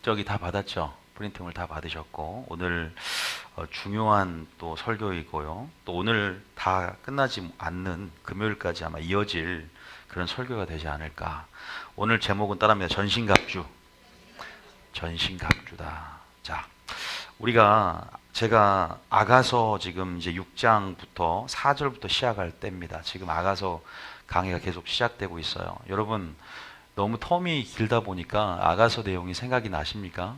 저기 다 받았죠? 프린팅을 다 받으셨고 오늘 중요한 또 설교이고요. 또 오늘 다 끝나지 않는 금요일까지 아마 이어질 그런 설교가 되지 않을까. 오늘 제목은 따라합니다. 전신갑주. 전신갑주다. 자, 제가 아가서 지금 이제 6장부터 4절부터 시작할 때입니다. 지금 아가서 강의가 계속 시작되고 있어요. 여러분 너무 텀이 길다 보니까 아가서 내용이 생각이 나십니까?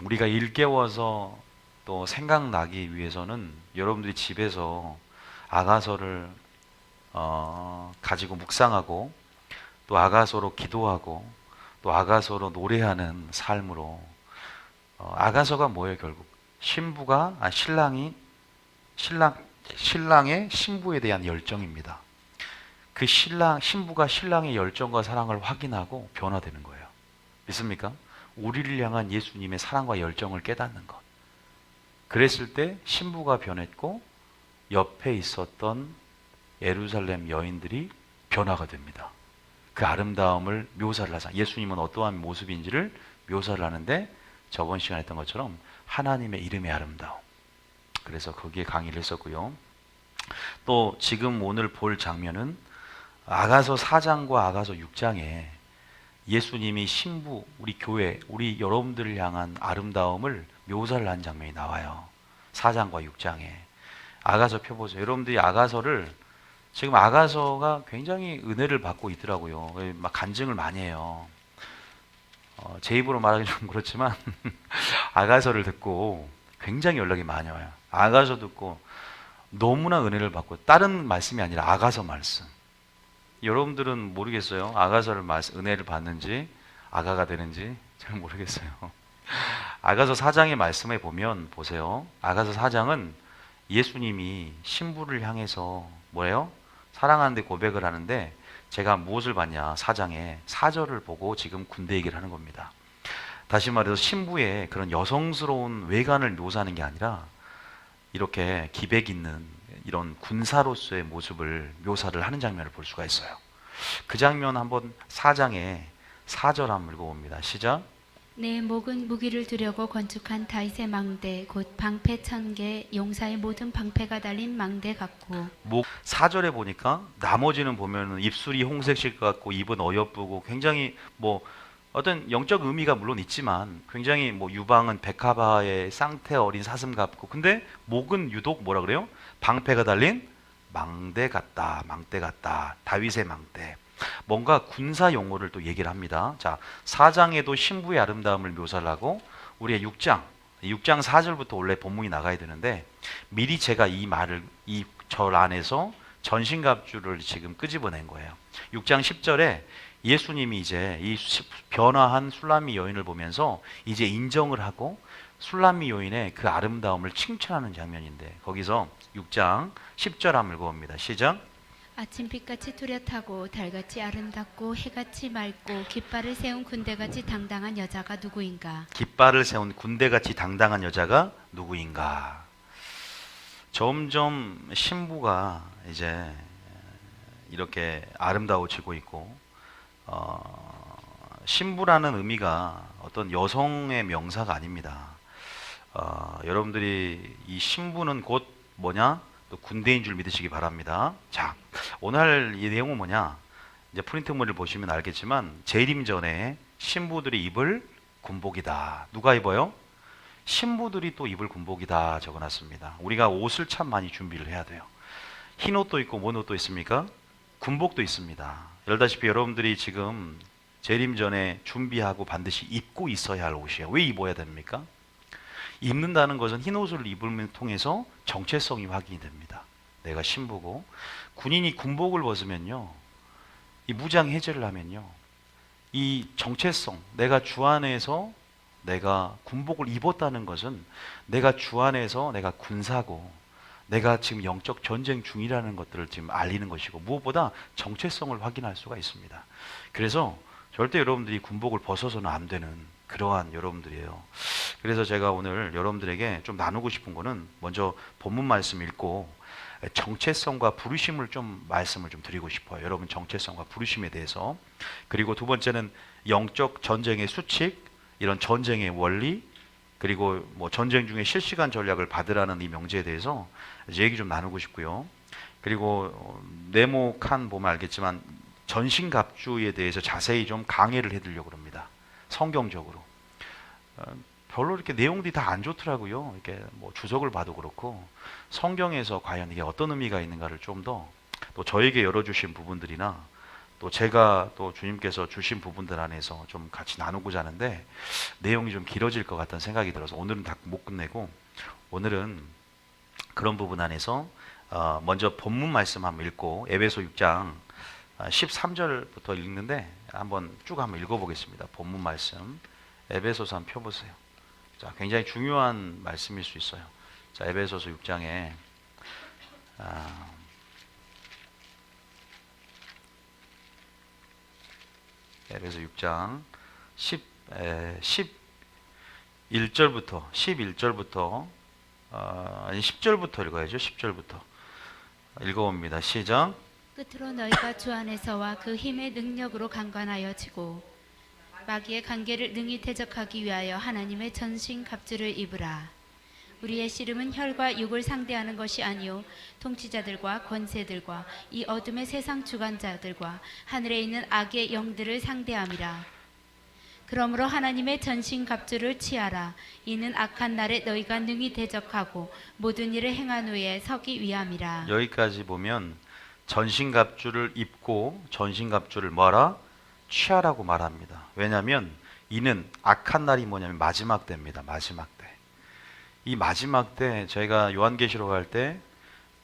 우리가 일깨워서 또 생각나기 위해서는 여러분들이 집에서 아가서를 가지고 묵상하고 또 아가서로 기도하고 또 아가서로 노래하는 삶으로 아가서가 뭐예요? 결국 신랑의 신부에 대한 열정입니다. 그 신부가 신랑의 열정과 사랑을 확인하고 변화되는 거예요. 믿습니까? 우리를 향한 예수님의 사랑과 열정을 깨닫는 것. 그랬을 때 신부가 변했고 옆에 있었던 예루살렘 여인들이 변화가 됩니다. 그 아름다움을 묘사를 하자. 예수님은 어떠한 모습인지를 묘사를 하는데 저번 시간에 했던 것처럼 하나님의 이름의 아름다움. 그래서 거기에 강의를 했었고요. 또 지금 오늘 볼 장면은 아가서 4장과 아가서 6장에 예수님이 신부, 우리 교회, 우리 여러분들을 향한 아름다움을 묘사를 한 장면이 나와요. 4장과 6장에. 아가서 펴보세요. 여러분들이 지금 아가서가 굉장히 은혜를 받고 있더라고요. 막 간증을 많이 해요. 제 입으로 말하기 좀 그렇지만 아가서를 듣고 굉장히 연락이 많이 와요. 아가서 듣고 너무나 은혜를 받고, 다른 말씀이 아니라 아가서 말씀. 여러분들은 모르겠어요. 은혜를 받는지 아가가 되는지 잘 모르겠어요. 아가서 4장의 말씀에 보면 보세요. 아가서 4장은 예수님이 신부를 향해서 뭐예요? 사랑하는데 고백을 하는데, 제가 무엇을 봤냐? 4장에 4절을 보고 지금 군대 얘기를 하는 겁니다. 다시 말해서 신부의 그런 여성스러운 외관을 묘사하는 게 아니라 이렇게 기백 있는 이런 군사로서의 모습을 묘사를 하는 장면을 볼 수가 있어요. 그 장면 한번 4장에 4절 한번 읽어봅니다. 시작. 내 목은 무기를 두려고 건축한 다윗의 망대 곧 방패 1000개 용사의 모든 방패가 달린 망대 같고. 4절에 보니까 나머지는 보면은 입술이 홍색일 것 같고 입은 어여쁘고 굉장히 어떤 영적 의미가 물론 있지만 굉장히 유방은 백합화의 쌍태 어린 사슴 같고, 근데 목은 유독 뭐라 그래요? 방패가 달린 망대 같다. 망대 같다. 다윗의 망대. 뭔가 군사 용어를 또 얘기를 합니다. 자, 4장에도 신부의 아름다움을 묘사를 하고 우리의 6장 4절부터 원래 본문이 나가야 되는데 미리 제가 이 절 안에서 전신갑주를 지금 끄집어낸 거예요. 6장 10절에 예수님이 이제 이 변화한 술람미 여인을 보면서 이제 인정을 하고 술람미 여인의 그 아름다움을 칭찬하는 장면인데, 거기서 6장 10절 한번 읽어봅니다. 시작. 아침빛같이 뚜렷하고 달같이 아름답고 해같이 맑고 깃발을 세운 군대같이 당당한 여자가 누구인가? 깃발을 세운 군대같이 당당한 여자가 누구인가? 점점 신부가 이제 이렇게 아름다워지고 있고, 신부라는 의미가 어떤 여성의 명사가 아닙니다. 여러분들이 이 신부는 곧 뭐냐? 또 군대인 줄 믿으시기 바랍니다. 자, 오늘 이 내용은 뭐냐? 이제 프린트물을 보시면 알겠지만 재림 전에 신부들이 입을 군복이다. 누가 입어요? 신부들이 또 입을 군복이다 적어놨습니다. 우리가 옷을 참 많이 준비를 해야 돼요. 흰 옷도 있고 뭔 옷도 있습니까? 군복도 있습니다. 알다시피 여러분들이 지금 재림 전에 준비하고 반드시 입고 있어야 할 옷이에요. 왜 입어야 됩니까? 입는다는 것은 흰 옷을 입음을 통해서 정체성이 확인이 됩니다. 내가 신부고, 군인이 군복을 벗으면요, 이 무장 해제를 하면요, 이 정체성, 내가 주 안에서 내가 군복을 입었다는 것은 내가 주 안에서 내가 군사고 내가 지금 영적 전쟁 중이라는 것들을 지금 알리는 것이고, 무엇보다 정체성을 확인할 수가 있습니다. 그래서 절대 여러분들이 군복을 벗어서는 안 되는 그러한 여러분들이에요. 그래서 제가 오늘 여러분들에게 좀 나누고 싶은 거는, 먼저 본문 말씀 읽고 정체성과 부르심을 좀 말씀을 좀 드리고 싶어요. 여러분 정체성과 부르심에 대해서. 그리고 두 번째는 영적 전쟁의 수칙, 이런 전쟁의 원리, 그리고 뭐 전쟁 중에 실시간 전략을 받으라는 이 명제에 대해서 이제 얘기 좀 나누고 싶고요. 그리고 네모 칸 보면 알겠지만 전신갑주에 대해서 자세히 좀 강의를 해드리려고 합니다. 성경적으로. 별로 이렇게 내용들이 다 안 좋더라고요. 이렇게 뭐 주석을 봐도 그렇고 성경에서 과연 이게 어떤 의미가 있는가를 좀 더 또 저에게 열어주신 부분들이나 또 제가 또 주님께서 주신 부분들 안에서 좀 같이 나누고자 하는데 내용이 좀 길어질 것 같다는 생각이 들어서 오늘은 다 못 끝내고 오늘은 그런 부분 안에서 먼저 본문 말씀 한번 읽고 에베소 6장 13절부터 읽는데 한번 쭉 한번 읽어보겠습니다. 본문 말씀 에베소서 한번 펴보세요. 자, 굉장히 중요한 말씀일 수 있어요. 자, 에베소서 6장에 에베소 6장 11절부터 아니 10절부터 읽어야죠. 10절부터 읽어봅니다. 시작. 끝으로 너희가 주 안에서와 그 힘의 능력으로 강건하여 지고 마귀의 관계를 능히 대적하기 위하여 하나님의 전신 갑주를 입으라. 우리의 씨름은 혈과 육을 상대하는 것이 아니요 통치자들과 권세들과 이 어둠의 세상 주관자들과 하늘에 있는 악의 영들을 상대함이라. 그러므로 하나님의 전신 갑주를 취하라. 이는 악한 날에 너희가 능히 대적하고 모든 일을 행한 후에 서기 위함이라. 여기까지 보면 전신갑주를 입고 전신갑주를 뭐하라? 취하라고 말합니다. 왜냐하면 이는 악한 날이 뭐냐면 마지막 때입니다. 마지막 때. 이 마지막 때 저희가 요한계시록 할 때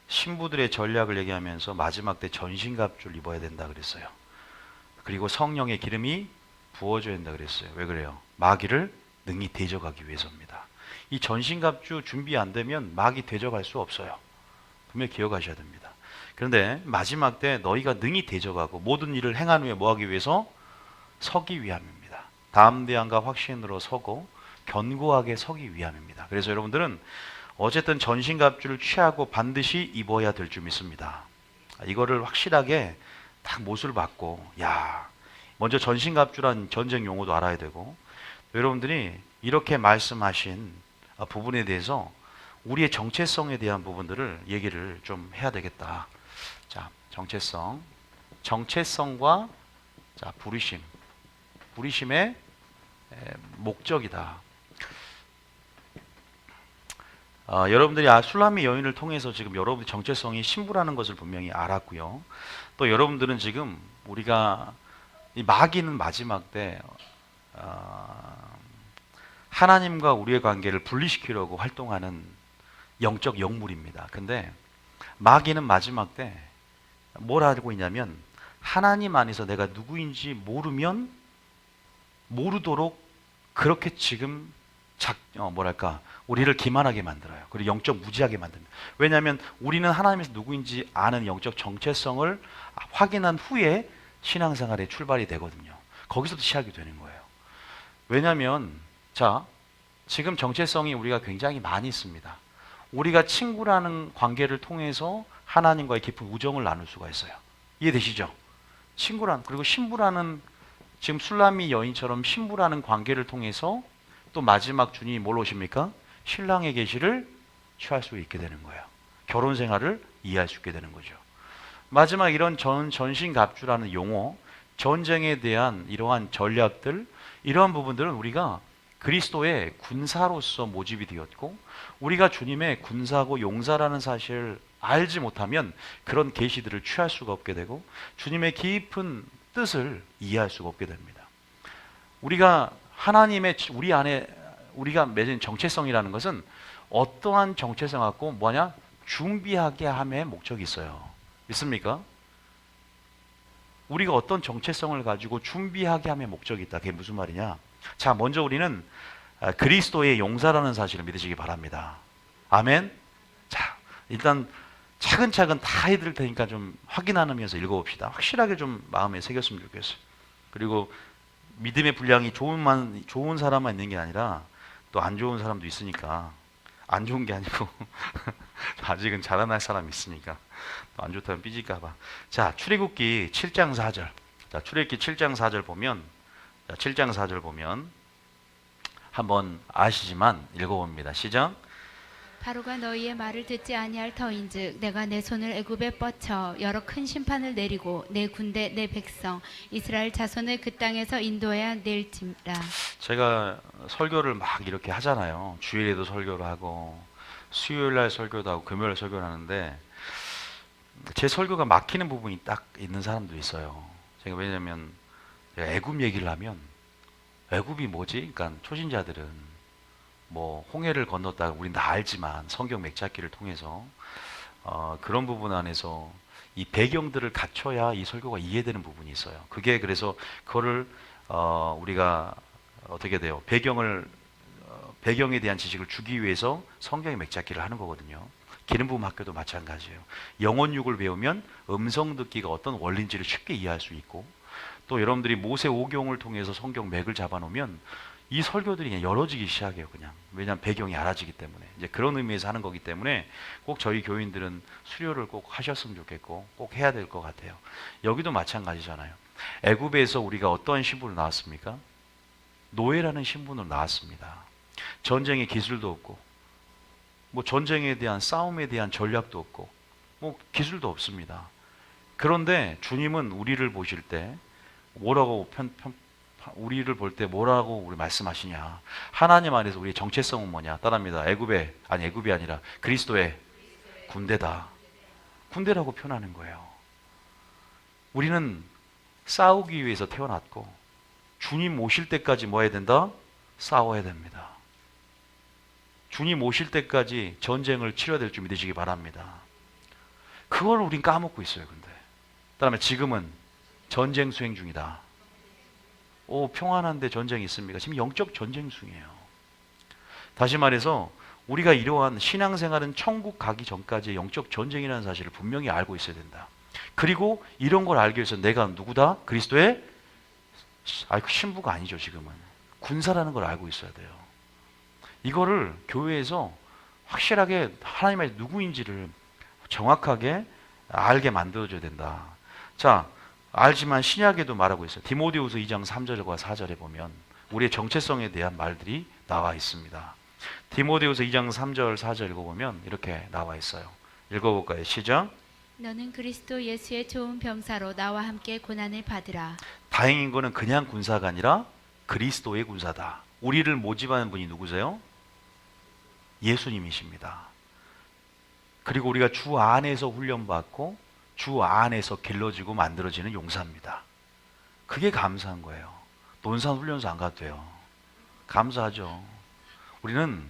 신부들의 전략을 얘기하면서 마지막 때 전신갑주를 입어야 된다 그랬어요. 그리고 성령의 기름이 부어져야 된다 그랬어요. 왜 그래요? 마귀를 능히 대적하기 위해서입니다. 이 전신갑주 준비 안 되면 마귀 대적할 수 없어요. 분명히 기억하셔야 됩니다. 그런데 마지막 때 너희가 능히 대적하고 모든 일을 행한 후에 뭐하기 위해서? 서기 위함입니다. 담대함과 확신으로 서고 견고하게 서기 위함입니다. 그래서 여러분들은 어쨌든 전신갑주를 취하고 반드시 입어야 될 줄 믿습니다. 이거를 확실하게 딱 못을 받고 먼저 전신갑주란 전쟁 용어도 알아야 되고 여러분들이 이렇게 말씀하신 부분에 대해서 우리의 정체성에 대한 부분들을 얘기를 좀 해야 되겠다. 자, 정체성과 자, 부르심의 목적이다. 여러분들이 술람미 여인을 통해서 지금 여러분의 정체성이 신부라는 것을 분명히 알았고요. 또 여러분들은 지금 우리가 이 마귀는 마지막 때 하나님과 우리의 관계를 분리시키려고 활동하는 영적 영물입니다. 근데 마귀는 마지막 때 뭘 하고 있냐면 하나님 안에서 내가 누구인지 모르도록 그렇게 지금 우리를 기만하게 만들어요. 그리고 영적 무지하게 만듭니다. 왜냐하면 우리는 하나님에서 누구인지 아는 영적 정체성을 확인한 후에 신앙생활의 출발이 되거든요. 거기서부터 시작이 되는 거예요. 왜냐하면 지금 정체성이 우리가 굉장히 많이 있습니다. 우리가 친구라는 관계를 통해서 하나님과의 깊은 우정을 나눌 수가 있어요. 이해되시죠? 그리고 신부라는 지금 술람미 여인처럼 신부라는 관계를 통해서 또 마지막 주님이 뭘 오십니까? 신랑의 계시를 취할 수 있게 되는 거예요. 결혼 생활을 이해할 수 있게 되는 거죠. 마지막 이런 전신갑주라는 용어, 전쟁에 대한 이러한 전략들, 이러한 부분들은 우리가 그리스도의 군사로서 모집이 되었고 우리가 주님의 군사고 용사라는 사실을 알지 못하면 그런 계시들을 취할 수가 없게 되고 주님의 깊은 뜻을 이해할 수가 없게 됩니다. 우리가 하나님의 우리 안에 우리가 맺은 정체성이라는 것은 어떠한 정체성 갖고 준비하게 함의 목적이 있어요. 믿습니까? 우리가 어떤 정체성을 가지고 준비하게 함의 목적이 있다. 그게 무슨 말이냐? 자, 먼저 우리는 그리스도의 용사라는 사실을 믿으시기 바랍니다. 아멘. 자, 일단 차근차근 다 해드릴 테니까 좀 확인하면서 읽어봅시다. 확실하게 좀 마음에 새겼으면 좋겠어요. 그리고 믿음의 분량이 좋은 사람만 있는 게 아니라 또 안 좋은 사람도 있으니까 안 좋은 게 아니고 아직은 자라날 사람이 있으니까 안 좋다면 삐질까봐. 자, 출애굽기 7장 4절. 자, 출애굽기 7장 4절 보면, 자, 7장 4절 보면 한번 아시지만 읽어봅니다. 시작. 바로가 너희의 말을 듣지 아니할 터인즉 내가 내 손을 애굽에 뻗쳐 여러 큰 심판을 내리고 내 군대 내 백성 이스라엘 자손을 그 땅에서 인도해야 낼지라. 제가 설교를 막 이렇게 하잖아요. 주일에도 설교를 하고 수요일 날 설교도 하고 금요일 날 설교를 하는데 제 설교가 막히는 부분이 딱 있는 사람도 있어요. 제가 왜냐면 제가 애굽 얘기를 하면 애굽이 뭐지? 그러니까 초신자들은 뭐 홍해를 건넜다 우린 다 알지만 성경 맥잡기를 통해서 그런 부분 안에서 이 배경들을 갖춰야 이 설교가 이해되는 부분이 있어요. 그게 그래서 그거를 우리가 어떻게 돼요? 배경에 대한 지식을 주기 위해서 성경의 맥잡기를 하는 거거든요. 기름부음 학교도 마찬가지예요. 영혼육을 배우면 음성 듣기가 어떤 원리인지를 쉽게 이해할 수 있고, 또 여러분들이 모세 오경을 통해서 성경 맥을 잡아놓으면 이 설교들이 그냥 열어지기 시작해요. 그냥 왜냐하면 배경이 알아지기 때문에. 이제 그런 의미에서 하는 거기 때문에 꼭 저희 교인들은 수료를 꼭 하셨으면 좋겠고 꼭 해야 될 것 같아요. 여기도 마찬가지잖아요. 애굽에서 우리가 어떠한 신분으로 나왔습니까? 노예라는 신분으로 나왔습니다. 전쟁의 기술도 없고 뭐 전쟁에 대한 싸움에 대한 전략도 없고 뭐 기술도 없습니다. 그런데 주님은 우리를 보실 때 뭐라고 우리를 볼 때 뭐라고 우리 말씀하시냐? 하나님 안에서 우리의 정체성은 뭐냐? 따라합니다. 애굽이 아니라 그리스도의 군대다. 군대라고 표현하는 거예요. 우리는 싸우기 위해서 태어났고 주님 오실 때까지 뭐 해야 된다? 싸워야 됩니다. 주님 오실 때까지 전쟁을 치러야 될 줄 믿으시기 바랍니다. 그걸 우린 까먹고 있어요. 근데 그다음에 지금은 전쟁 수행 중이다. 평안한데 전쟁이 있습니까? 지금 영적 전쟁 중이에요. 다시 말해서 우리가 이러한 신앙생활은 천국 가기 전까지 영적 전쟁이라는 사실을 분명히 알고 있어야 된다. 그리고 이런 걸 알기 위해서 내가 누구다? 그리스도의 신부가 아니죠. 지금은 군사라는 걸 알고 있어야 돼요. 이거를 교회에서 확실하게 하나님의 누구인지를 정확하게 알게 만들어줘야 된다. 자, 알지만 신약에도 말하고 있어요. 디모데후서 2장 3절과 4절에 보면 우리의 정체성에 대한 말들이 나와 있습니다. 디모데후서 2장 3절 4절 읽어보면 이렇게 나와 있어요. 읽어볼까요? 시작. 너는 그리스도 예수의 좋은 병사로 나와 함께 고난을 받으라. 다행인 거는 그냥 군사가 아니라 그리스도의 군사다. 우리를 모집하는 분이 누구세요? 예수님이십니다. 그리고 우리가 주 안에서 훈련받고 주 안에서 길러지고 만들어지는 용사입니다. 그게 감사한 거예요. 논산훈련소 안 가도 돼요. 감사하죠. 우리는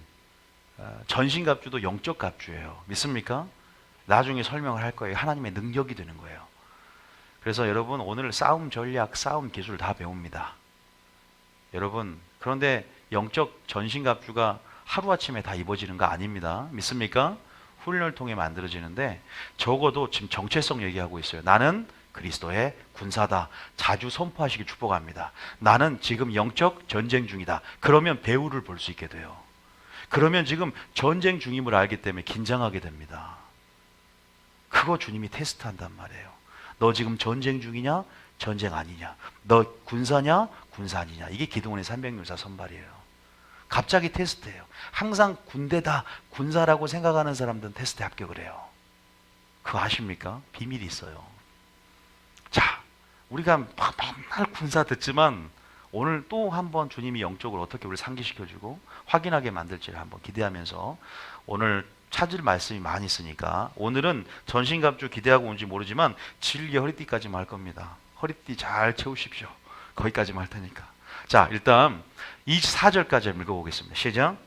전신갑주도 영적 갑주예요. 믿습니까? 나중에 설명을 할 거예요. 하나님의 능력이 되는 거예요. 그래서 여러분 오늘 싸움 전략, 싸움 기술 다 배웁니다. 여러분 그런데 영적 전신갑주가 하루아침에 다 입어지는 거 아닙니다. 믿습니까? 훈련을 통해 만들어지는데 적어도 지금 정체성 얘기하고 있어요. 나는 그리스도의 군사다. 자주 선포하시길 축복합니다. 나는 지금 영적 전쟁 중이다. 그러면 배후를 볼 수 있게 돼요. 그러면 지금 전쟁 중임을 알기 때문에 긴장하게 됩니다. 그거 주님이 테스트한단 말이에요. 너 지금 전쟁 중이냐? 전쟁 아니냐? 너 군사냐? 군사 아니냐? 이게 기도원의 300율사 선발이에요. 갑자기 테스트예요. 항상 군대다, 군사라고 생각하는 사람들은 테스트에 합격을 해요. 그거 아십니까? 비밀이 있어요. 자, 우리가 맨날 군사 듣지만 오늘 또 한번 주님이 영적으로 어떻게 우리를 상기시켜주고 확인하게 만들지를 한번 기대하면서 오늘 찾을 말씀이 많이 있으니까 오늘은 전신갑주 기대하고 온지 모르지만 질기 허리띠까지만 할 겁니다. 허리띠 잘 채우십시오. 거기까지만 할 테니까. 자, 일단 4절까지 읽어보겠습니다. 시작.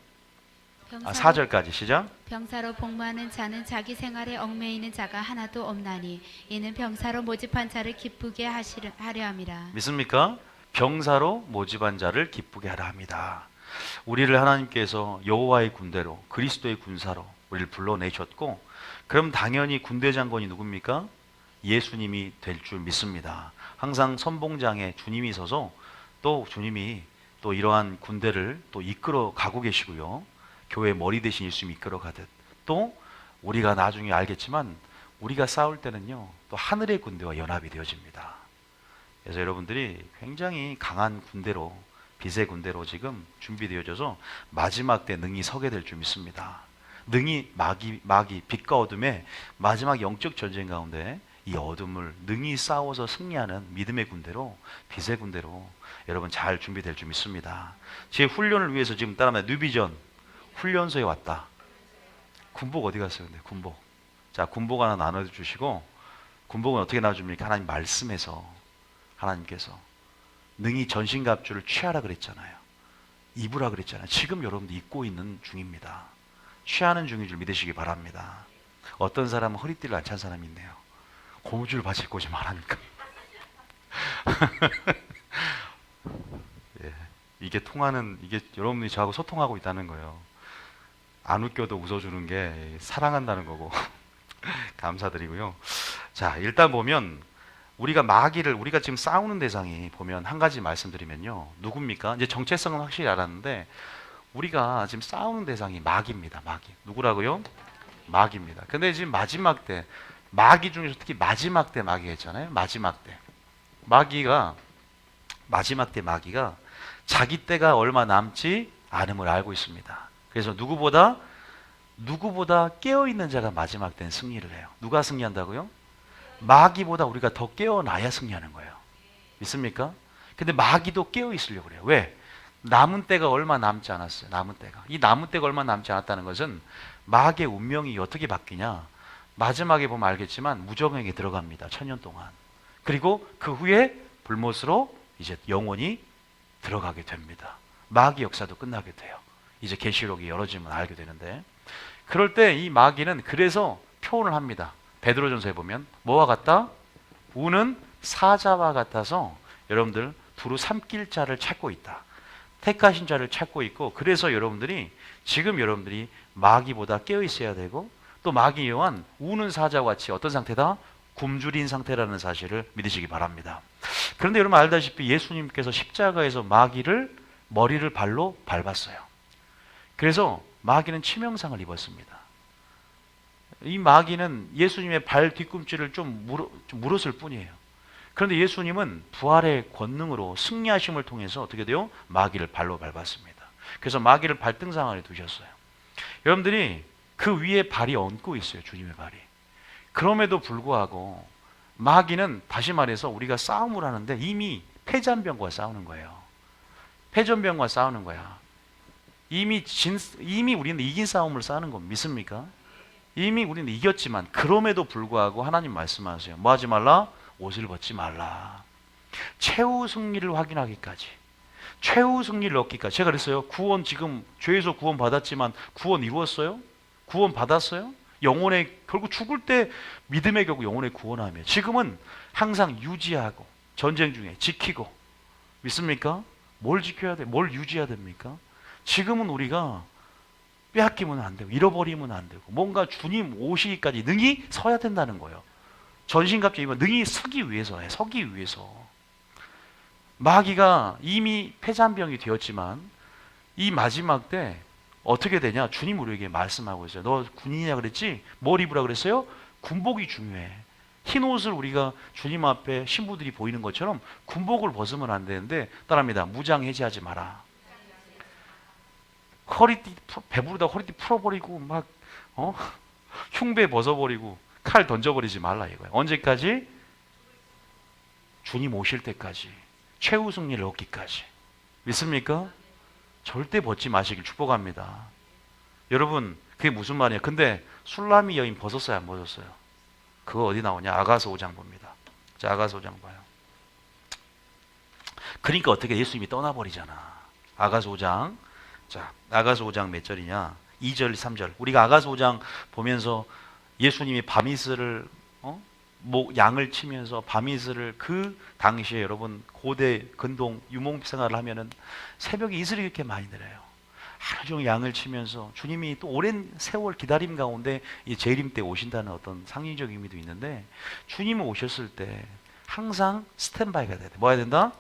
4절까지 시작. 병사로 복무하는 자는 자기 생활에 얽매이는 자가 하나도 없나니 이는 병사로 모집한 자를 기쁘게 하려 함이라. 믿습니까? 병사로 모집한 자를 기쁘게 하라 합니다. 우리를 하나님께서 여호와의 군대로 그리스도의 군사로 우리를 불러내셨고 그럼 당연히 군대 장관이 누굽니까? 예수님이 될 줄 믿습니다. 항상 선봉장에 주님이 서서 또 주님이 또 이러한 군대를 또 이끌어 가고 계시고요. 교회 머리 대신 예수님이 이끌어가듯, 또 우리가 나중에 알겠지만 우리가 싸울 때는요 또 하늘의 군대와 연합이 되어집니다. 그래서 여러분들이 굉장히 강한 군대로, 빛의 군대로 지금 준비되어져서 마지막 때 능히 서게 될 줄 믿습니다. 능히 마귀 빛과 어둠의 마지막 영적 전쟁 가운데 이 어둠을 능히 싸워서 승리하는 믿음의 군대로, 빛의 군대로 여러분 잘 준비될 줄 믿습니다. 제 훈련을 위해서 지금 따라하면 뉴비전 훈련소에 왔다. 군복 어디 갔어요? 근데 군복. 자, 군복 하나 나눠주시고, 군복은 어떻게 나눠줍니까? 하나님 말씀에서 하나님께서 능히 전신갑주를 취하라 그랬잖아요. 입으라 그랬잖아요. 지금 여러분도 입고 있는 중입니다. 취하는 중인 줄 믿으시기 바랍니다. 어떤 사람은 허리띠를 안 찬 사람이 있네요. 고무줄 바지 입고 오지 말라니까. 예, 이게 통하는, 이게 여러분들이 저하고 소통하고 있다는 거예요. 안 웃겨도 웃어주는 게 사랑한다는 거고. 감사드리고요. 자, 일단 보면 우리가 지금 싸우는 대상이 보면 한 가지 말씀드리면요. 누굽니까? 이제 정체성은 확실히 알았는데 우리가 지금 싸우는 대상이 마귀입니다. 마귀. 누구라고요? 마귀입니다. 근데 지금 마지막 때, 마귀 중에서 특히 마지막 때 마귀가 있잖아요. 마지막 때. 마지막 때 마귀가 자기 때가 얼마 남지 않음을 알고 있습니다. 그래서 누구보다 깨어있는 자가 마지막 때는 승리를 해요. 누가 승리한다고요? 마귀보다 우리가 더 깨어나야 승리하는 거예요. 믿습니까? 근데 마귀도 깨어있으려고 그래요. 왜? 남은 때가 얼마 남지 않았어요. 남은 때가. 이 남은 때가 얼마 남지 않았다는 것은 마귀의 운명이 어떻게 바뀌냐? 마지막에 보면 알겠지만 무정행에 들어갑니다. 1000년 동안. 그리고 그 후에 불못으로 이제 영원히 들어가게 됩니다. 마귀 역사도 끝나게 돼요. 이제 계시록이 열어지면 알게 되는데, 그럴 때 이 마귀는 그래서 표현을 합니다. 베드로전서에 보면 뭐와 같다? 우는 사자와 같아서 여러분들 두루 삼킬 자를 찾고 있다. 택하신 자를 찾고 있고, 그래서 지금 여러분들이 마귀보다 깨어 있어야 되고, 또 마귀 또한 우는 사자와 같이 어떤 상태다? 굶주린 상태라는 사실을 믿으시기 바랍니다. 그런데 여러분 알다시피 예수님께서 십자가에서 마귀를 머리를 발로 밟았어요. 그래서 마귀는 치명상을 입었습니다. 이 마귀는 예수님의 발 뒤꿈치를 좀 물었을 뿐이에요. 그런데 예수님은 부활의 권능으로 승리하심을 통해서 어떻게 돼요? 마귀를 발로 밟았습니다. 그래서 마귀를 발등상 안에 두셨어요. 여러분들이 그 위에 발이 얹고 있어요. 주님의 발이. 그럼에도 불구하고 마귀는, 다시 말해서 우리가 싸움을 하는데 이미 패잔병과 싸우는 거예요. 패전병과 싸우는 거야. 이미 우리는 이긴 싸움을 싸우는 거 믿습니까? 이미 우리는 이겼지만 그럼에도 불구하고 하나님 말씀하세요. 뭐 하지 말라? 옷을 벗지 말라. 최후 승리를 확인하기까지, 최후 승리를 얻기까지. 제가 그랬어요. 구원, 지금 죄에서 구원 받았지만 구원 이루었어요? 구원 받았어요? 영혼의, 결국 죽을 때 믿음의 결국 영혼의 구원하며, 지금은 항상 유지하고 전쟁 중에 지키고. 믿습니까? 뭘 지켜야 돼? 뭘 유지해야 됩니까? 지금은 우리가 빼앗기면 안 되고 잃어버리면 안 되고 뭔가 주님 오시기까지 능히 서야 된다는 거예요. 전신갑주 입으면 능히 서기 위해서 해. 서기 위해서. 마귀가 이미 패잔병이 되었지만 이 마지막 때 어떻게 되냐? 주님 우리에게 말씀하고 있어요. 너 군인이냐 그랬지? 뭘 입으라 그랬어요? 군복이 중요해. 흰 옷을 우리가 주님 앞에 신부들이 보이는 것처럼 군복을 벗으면 안 되는데, 따라합니다. 무장 해제하지 마라. 허리띠, 배부르다 허리띠 풀어버리고 막 흉배 벗어버리고 칼 던져버리지 말라 이거예요. 언제까지? 주님 오실 때까지, 최후 승리를 얻기까지. 믿습니까? 절대 벗지 마시길 축복합니다. 여러분, 그게 무슨 말이에요? 근데 술라미 여인 벗었어요, 안 벗었어요? 그거 어디 나오냐? 아가서 5장 봅니다. 자, 아가서 5장 봐요. 그러니까 어떻게 예수님이 떠나버리잖아. 아가서 5장. 자, 아가서 5장 몇 절이냐? 2절, 3절. 우리가 아가서 5장 보면서 예수님이 밤이슬을 양을 치면서 밤이슬을, 그 당시에 여러분 고대 근동 유목 생활을 하면은 새벽에 이슬이 이렇게 많이 내려요. 하루 종일 양을 치면서 주님이 또 오랜 세월 기다림 가운데 이 재림 때 오신다는 어떤 상징적 의미도 있는데, 주님이 오셨을 때 항상 스탠바이가 돼야 돼. 뭐 해야 된다?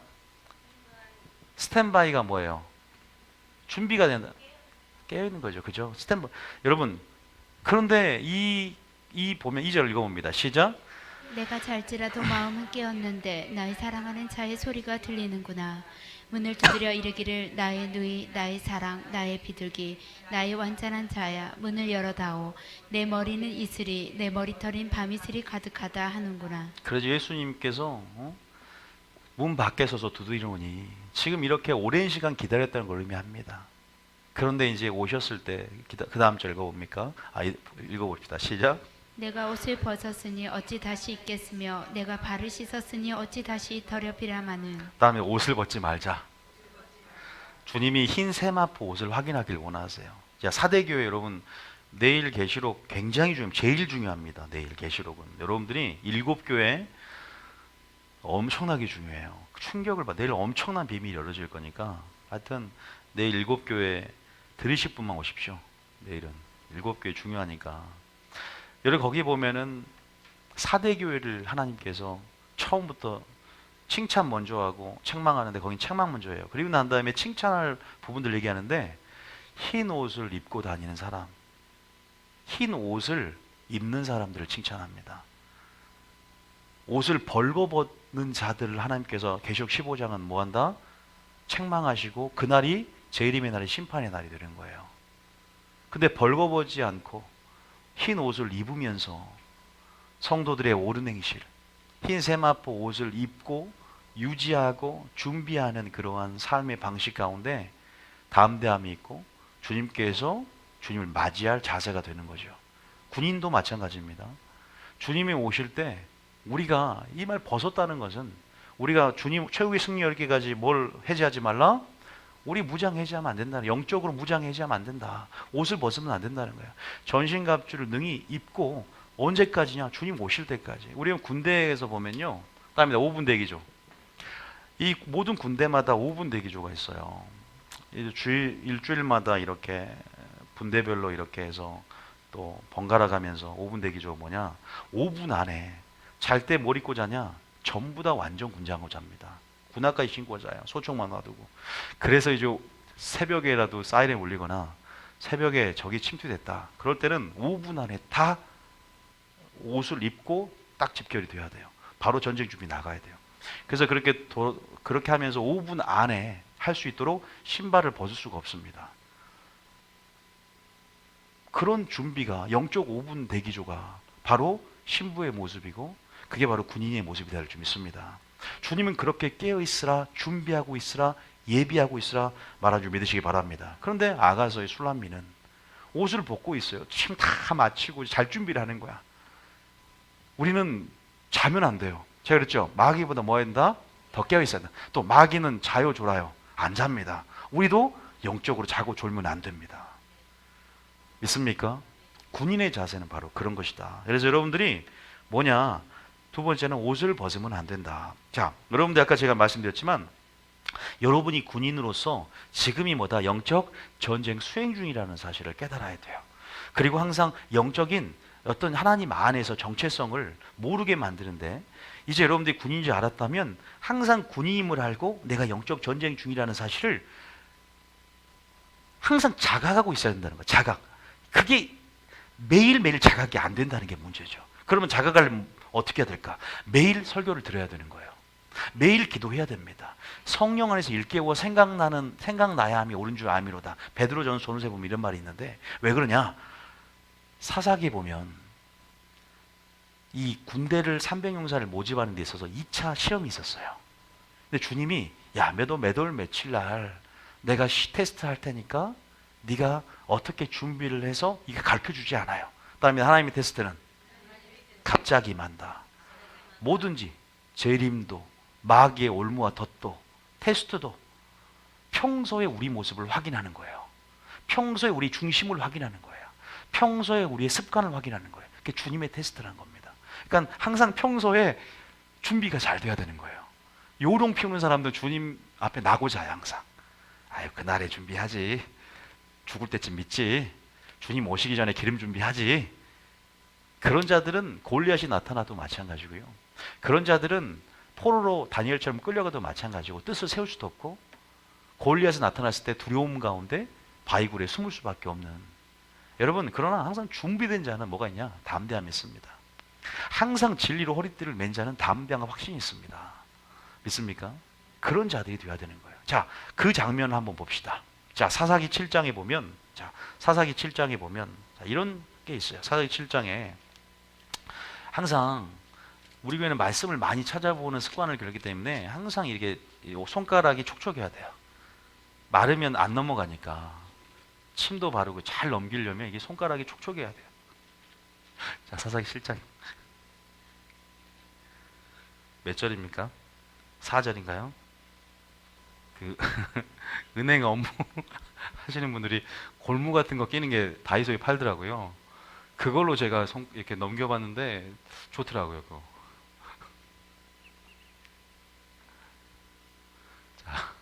스탠바이가 뭐예요? 준비가 된다. 깨어 있는 거죠. 그죠? 여러분, 그런데 이 보면 2절 읽어봅니다. 시작. 내가 잘지라도 마음은 깨었는데 나의 사랑하는 자의 소리가 들리는구나. 문을 두드려 이르기를 나의 누이 나의 사랑 나의 비둘기 나의 완전한 자야 문을 열어다오. 내 머리는 이슬이 내 머리털인 밤이슬이 가득하다 하는구나. 그래서 예수님께서 문 밖에 서서 두드리노니 지금 이렇게 오랜 시간 기다렸다는 걸 의미합니다. 그런데 이제 오셨을 때 그 다음 절 읽어봅니까? 읽어봅시다. 시작. 내가 옷을 벗었으니 어찌 다시 입겠으며 내가 발을 씻었으니 어찌 다시 더럽히라마는. 다음에 옷을 벗지 말자. 주님이 흰 세마포 옷을 확인하길 원하세요. 자, 사대교회 여러분, 내일 계시록 굉장히 제일 중요합니다. 내일 계시록은 여러분들이 7교회 엄청나게 중요해요. 충격을 받아. 내일 엄청난 비밀이 열어질 거니까 하여튼 내일 7교회 들으실 분만 오십시오. 내일은 7교회 중요하니까. 여러분 거기 보면은 사대교회를 하나님께서 처음부터 칭찬 먼저 하고 책망하는데 거긴 책망 먼저 해요. 그리고 난 다음에 칭찬할 부분들 얘기하는데 흰 옷을 입고 다니는 사람, 흰 옷을 입는 사람들을 칭찬합니다. 옷을 벌거벗는 자들을 하나님께서 계시록 15장은 뭐한다? 책망하시고 그날이 재림의 날이 심판의 날이 되는 거예요. 근데 벌거벗지 않고 흰 옷을 입으면서 성도들의 옳은 행실, 흰 세마포 옷을 입고 유지하고 준비하는 그러한 삶의 방식 가운데 담대함이 있고 주님께서 주님을 맞이할 자세가 되는 거죠. 군인도 마찬가지입니다. 주님이 오실 때 우리가 이 말 벗었다는 것은 우리가 주님 최후의 승리 열기까지 뭘 해제하지 말라? 우리 무장 해제하면 안 된다. 영적으로 무장 해제하면 안 된다. 옷을 벗으면 안 된다는 거야. 전신갑주를 능히 입고 언제까지냐? 주님 오실 때까지. 우리는 군대에서 보면요. 다음에 5분 대기조. 이 모든 군대마다 5분 대기조가 있어요. 일주일마다 이렇게 분대별로 이렇게 해서 또 번갈아 가면서 5분 대기조가 뭐냐? 5분 안에 잘 때 뭘 입고 자냐? 전부 다 완전 군장으로 잡니다. 군화까지 신고 자요. 소총만 놔두고. 그래서 이제 새벽에라도 사이렌 울리거나 새벽에 적이 침투됐다. 그럴 때는 5분 안에 다 옷을 입고 딱 집결이 돼야 돼요. 바로 전쟁 준비 나가야 돼요. 그래서 그렇게 하면서 5분 안에 할 수 있도록 신발을 벗을 수가 없습니다. 그런 준비가 영적 5분 대기조가 바로 신부의 모습이고 그게 바로 군인의 모습이 될 줄 믿습니다. 주님은 그렇게 깨어있으라, 준비하고 있으라, 예비하고 있으라 말한 줄 믿으시기 바랍니다. 그런데 아가서의 술람미는 옷을 벗고 있어요. 지금 다 마치고 잘 준비를 하는 거야. 우리는 자면 안 돼요. 제가 그랬죠. 마귀보다 뭐 한다? 더 깨어있어야 된다. 또 마귀는 자요 졸아요. 안 잡니다. 우리도 영적으로 자고 졸면 안 됩니다. 믿습니까? 군인의 자세는 바로 그런 것이다. 그래서 여러분들이 뭐냐? 두 번째는 옷을 벗으면 안 된다. 자, 여러분들 아까 제가 말씀드렸지만 여러분이 군인으로서 지금이 뭐다? 영적 전쟁 수행 중이라는 사실을 깨달아야 돼요. 그리고 항상 영적인 어떤 하나님 안에서 정체성을 모르게 만드는데 이제 여러분들이 군인인 줄 알았다면 항상 군인임을 알고 내가 영적 전쟁 중이라는 사실을 항상 자각하고 있어야 된다는 거예요. 자각. 그게 매일매일 자각이 안 된다는 게 문제죠. 그러면 자각을 어떻게 해야 될까? 매일 설교를 들어야 되는 거예요. 매일 기도해야 됩니다. 성령 안에서 일깨워 생각나야 함이 옳은 줄 아미로다. 베드로 전서 전후에 보면 이런 말이 있는데 왜 그러냐? 사사기에 보면 이 군대를 300용사를 모집하는 데 있어서 2차 시험이 있었어요. 근데 주님이 야, 몇 월 며칠 날 내가 테스트 할 테니까 네가 어떻게 준비를 해서 이게 가르쳐주지 않아요. 그다음에 하나님의 테스트는 갑자기 만다. 뭐든지 재림도 마귀의 올무와 덫도 테스트도 평소에 우리 모습을 확인하는 거예요. 평소에 우리 중심을 확인하는 거예요. 평소에 우리의 습관을 확인하는 거예요. 그게 주님의 테스트라는 겁니다. 그러니까 항상 평소에 준비가 잘 돼야 되는 거예요. 요동 피우는 사람도 주님 앞에 나고 자요. 항상. 아유, 그날에 준비하지. 죽을 때쯤 믿지. 주님 오시기 전에 기름 준비하지. 그런 자들은 골리앗이 나타나도 마찬가지고요. 그런 자들은 포로로 다니엘처럼 끌려가도 마찬가지고 뜻을 세울 수도 없고 골리앗이 나타났을 때 두려움 가운데 바위굴에 숨을 수밖에 없는. 여러분, 그러나 항상 준비된 자는 뭐가 있냐? 담대함이 있습니다. 항상 진리로 허리띠를 맨 자는 담대함과 확신이 있습니다. 믿습니까? 그런 자들이 되어야 되는 거예요. 자, 그 장면을 한번 봅시다. 자, 사사기 7장에 보면, 자, 이런 게 있어요. 사사기 7장에 항상 우리 교회는 말씀을 많이 찾아보는 습관을 기르기 때문에 항상 이렇게 손가락이 촉촉해야 돼요. 마르면 안 넘어가니까. 침도 바르고 잘 넘기려면 이게 손가락이 촉촉해야 돼요. 자, 사사기 7장 몇 절입니까? 4절인가요? 그 은행 업무 하시는 분들이 골무 같은 거 끼는 게 다이소에 팔더라고요. 그걸로 제가 이렇게 넘겨봤는데 좋더라고요. 그거. 자,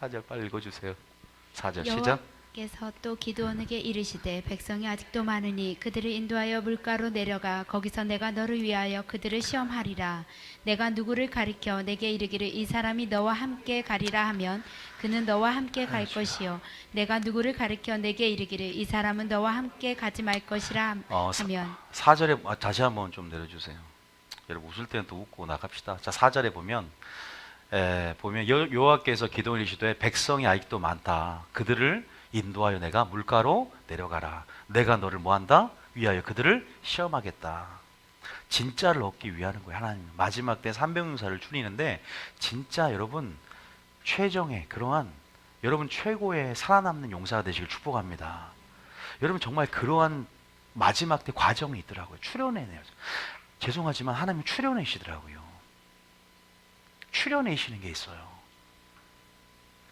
4절 빨리 읽어주세요. 4절 시작. 여호와께서 또 기드온에게 이르시되 백성이 아직도 많으니 그들을 인도하여 물가로 내려가 거기서 내가 너를 위하여 그들을 시험하리라. 내가 누구를 가리켜 내게 이르기를 이 사람이 너와 함께 가리라 하면 그는 너와 함께 갈 것이요 내가 누구를 가리켜 내게 이르기를 이 사람은 너와 함께 가지 말 것이라 하면 4절에 다시 한번 좀 내려주세요. 여러분 웃을 때는 또 웃고 나갑시다. 자, 4절에 보면 여호와께서 기도를 이르시되 백성이 아직도 많다. 그들을 인도하여 내가 물가로 내려가라. 내가 너를 뭐한다? 위하여 그들을 시험하겠다. 진짜를 얻기 위하는 거예요. 하나님 마지막 때 300용사를 추리는데 진짜 여러분 최정의 그러한 여러분 최고의 살아남는 용사가 되시길 축복합니다. 여러분 정말 그러한 마지막 때 과정이 있더라고요. 추려내네요. 죄송하지만 하나님 추려내시더라고요. 추려내시는 게 있어요.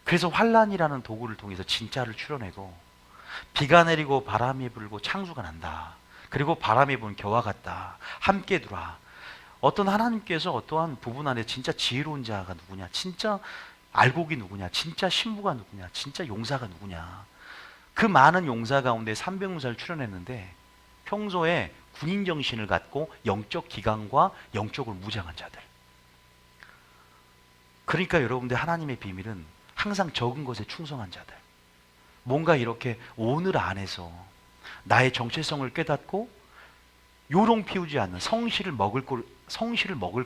그래서 환란이라는 도구를 통해서 진짜를 추려내고 비가 내리고 바람이 불고 창수가 난다. 그리고 바람이 부는 겨와 같다. 함께 두라. 어떤 하나님께서 어떠한 부분 안에 진짜 지혜로운 자가 누구냐, 진짜 알곡이 누구냐, 진짜 신부가 누구냐, 진짜 용사가 누구냐. 그 많은 용사 가운데 300용사를 추려냈는데 평소에 군인 정신을 갖고 영적 기강과 영적으로 무장한 자들. 그러니까 여러분들 하나님의 비밀은 항상 적은 것에 충성한 자들. 뭔가 이렇게 오늘 안에서 나의 정체성을 깨닫고 요동 피우지 않는 성실을 먹을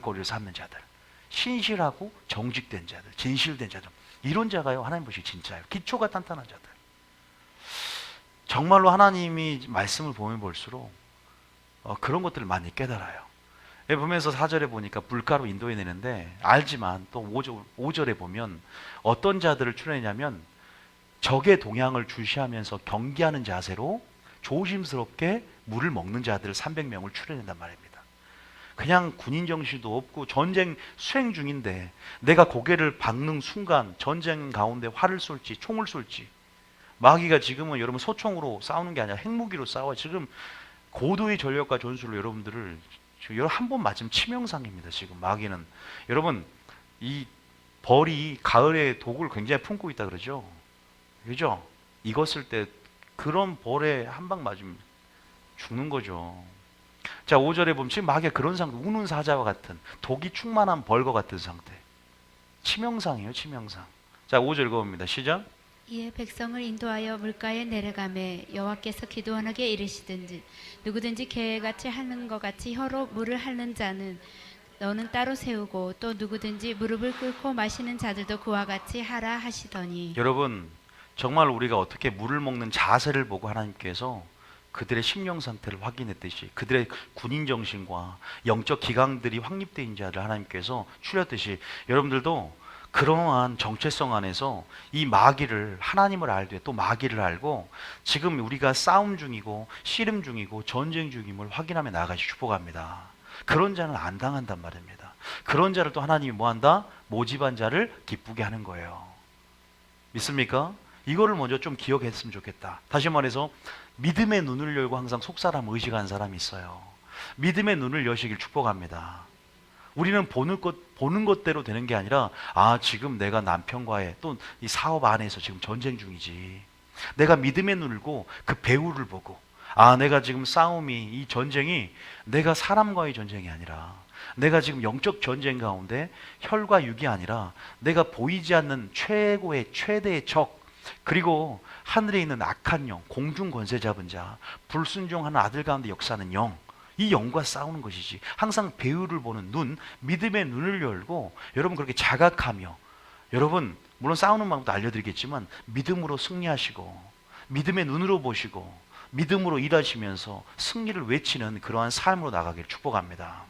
거리를 삼는 자들. 신실하고 정직된 자들, 진실된 자들. 이런 자가요 하나님 보시기 진짜예요. 기초가 탄탄한 자들. 정말로 하나님이 말씀을 보면 볼수록 그런 것들을 많이 깨달아요. 보면서 4절에 보니까 물가로 인도해내는데 알지만 또 5절에 보면 어떤 자들을 추려내냐면 적의 동향을 주시하면서 경계하는 자세로 조심스럽게 물을 먹는 자들을 300명을 추려낸단 말입니다. 그냥 군인 정신도 없고 전쟁 수행 중인데 내가 고개를 박는 순간 전쟁 가운데 활을 쏠지 총을 쏠지. 마귀가 지금은 여러분 소총으로 싸우는 게 아니라 핵무기로 싸워. 지금 고도의 전력과 전술로 여러분들을 한 번 맞으면 치명상입니다. 지금 마귀는. 여러분 이 벌이 가을에 독을 굉장히 품고 있다 그러죠. 그죠? 익었을 때 그런 벌에 한 방 맞으면 죽는 거죠. 자, 5절에 보면 지금 마귀가 그런 상태, 우는 사자와 같은 독이 충만한 벌과 같은 상태. 치명상이에요, 치명상. 자, 5절 읽어봅니다. 시작. 이에 백성을 인도하여 물가에 내려가매 여호와께서 기드온에게 이르시든지 누구든지 개같이 하는 것 같이 혀로 물을 핥는 자는 너는 따로 세우고 또 누구든지 무릎을 꿇고 마시는 자들도 그와 같이 하라 하시더니. 여러분 정말 우리가 어떻게 물을 먹는 자세를 보고 하나님께서 그들의 심령 상태를 확인했듯이 그들의 군인 정신과 영적 기강들이 확립되어 있는 자를 하나님께서 추렸듯이 여러분들도 그러한 정체성 안에서 이 마귀를 하나님을 알되 또 마귀를 알고 지금 우리가 싸움 중이고 씨름 중이고 전쟁 중임을 확인하며 나아가시 축복합니다. 그런 자는 안 당한단 말입니다. 그런 자를 또 하나님이 뭐한다? 모집한 자를 기쁘게 하는 거예요. 믿습니까? 이거를 먼저 좀 기억했으면 좋겠다. 다시 말해서 믿음의 눈을 열고 항상 속사람 의식하는 사람이 있어요. 믿음의 눈을 여시길 축복합니다. 우리는 보는 것대로 되는 게 아니라 지금 내가 남편과의 또 이 사업 안에서 지금 전쟁 중이지. 내가 믿음의 눈을 고 그 배후를 보고 아, 내가 지금 싸움이, 이 전쟁이 내가 사람과의 전쟁이 아니라, 내가 지금 영적 전쟁 가운데 혈과 육이 아니라 내가 보이지 않는 최대의 적, 그리고 하늘에 있는 악한 영, 공중 권세 잡은 자, 불순종하는 아들 가운데 역사하는 영, 이 영과 싸우는 것이지. 항상 배후를 보는 눈, 믿음의 눈을 열고 여러분 그렇게 자각하며, 여러분 물론 싸우는 방법도 알려드리겠지만 믿음으로 승리하시고 믿음의 눈으로 보시고 믿음으로 일하시면서 승리를 외치는 그러한 삶으로 나가기를 축복합니다.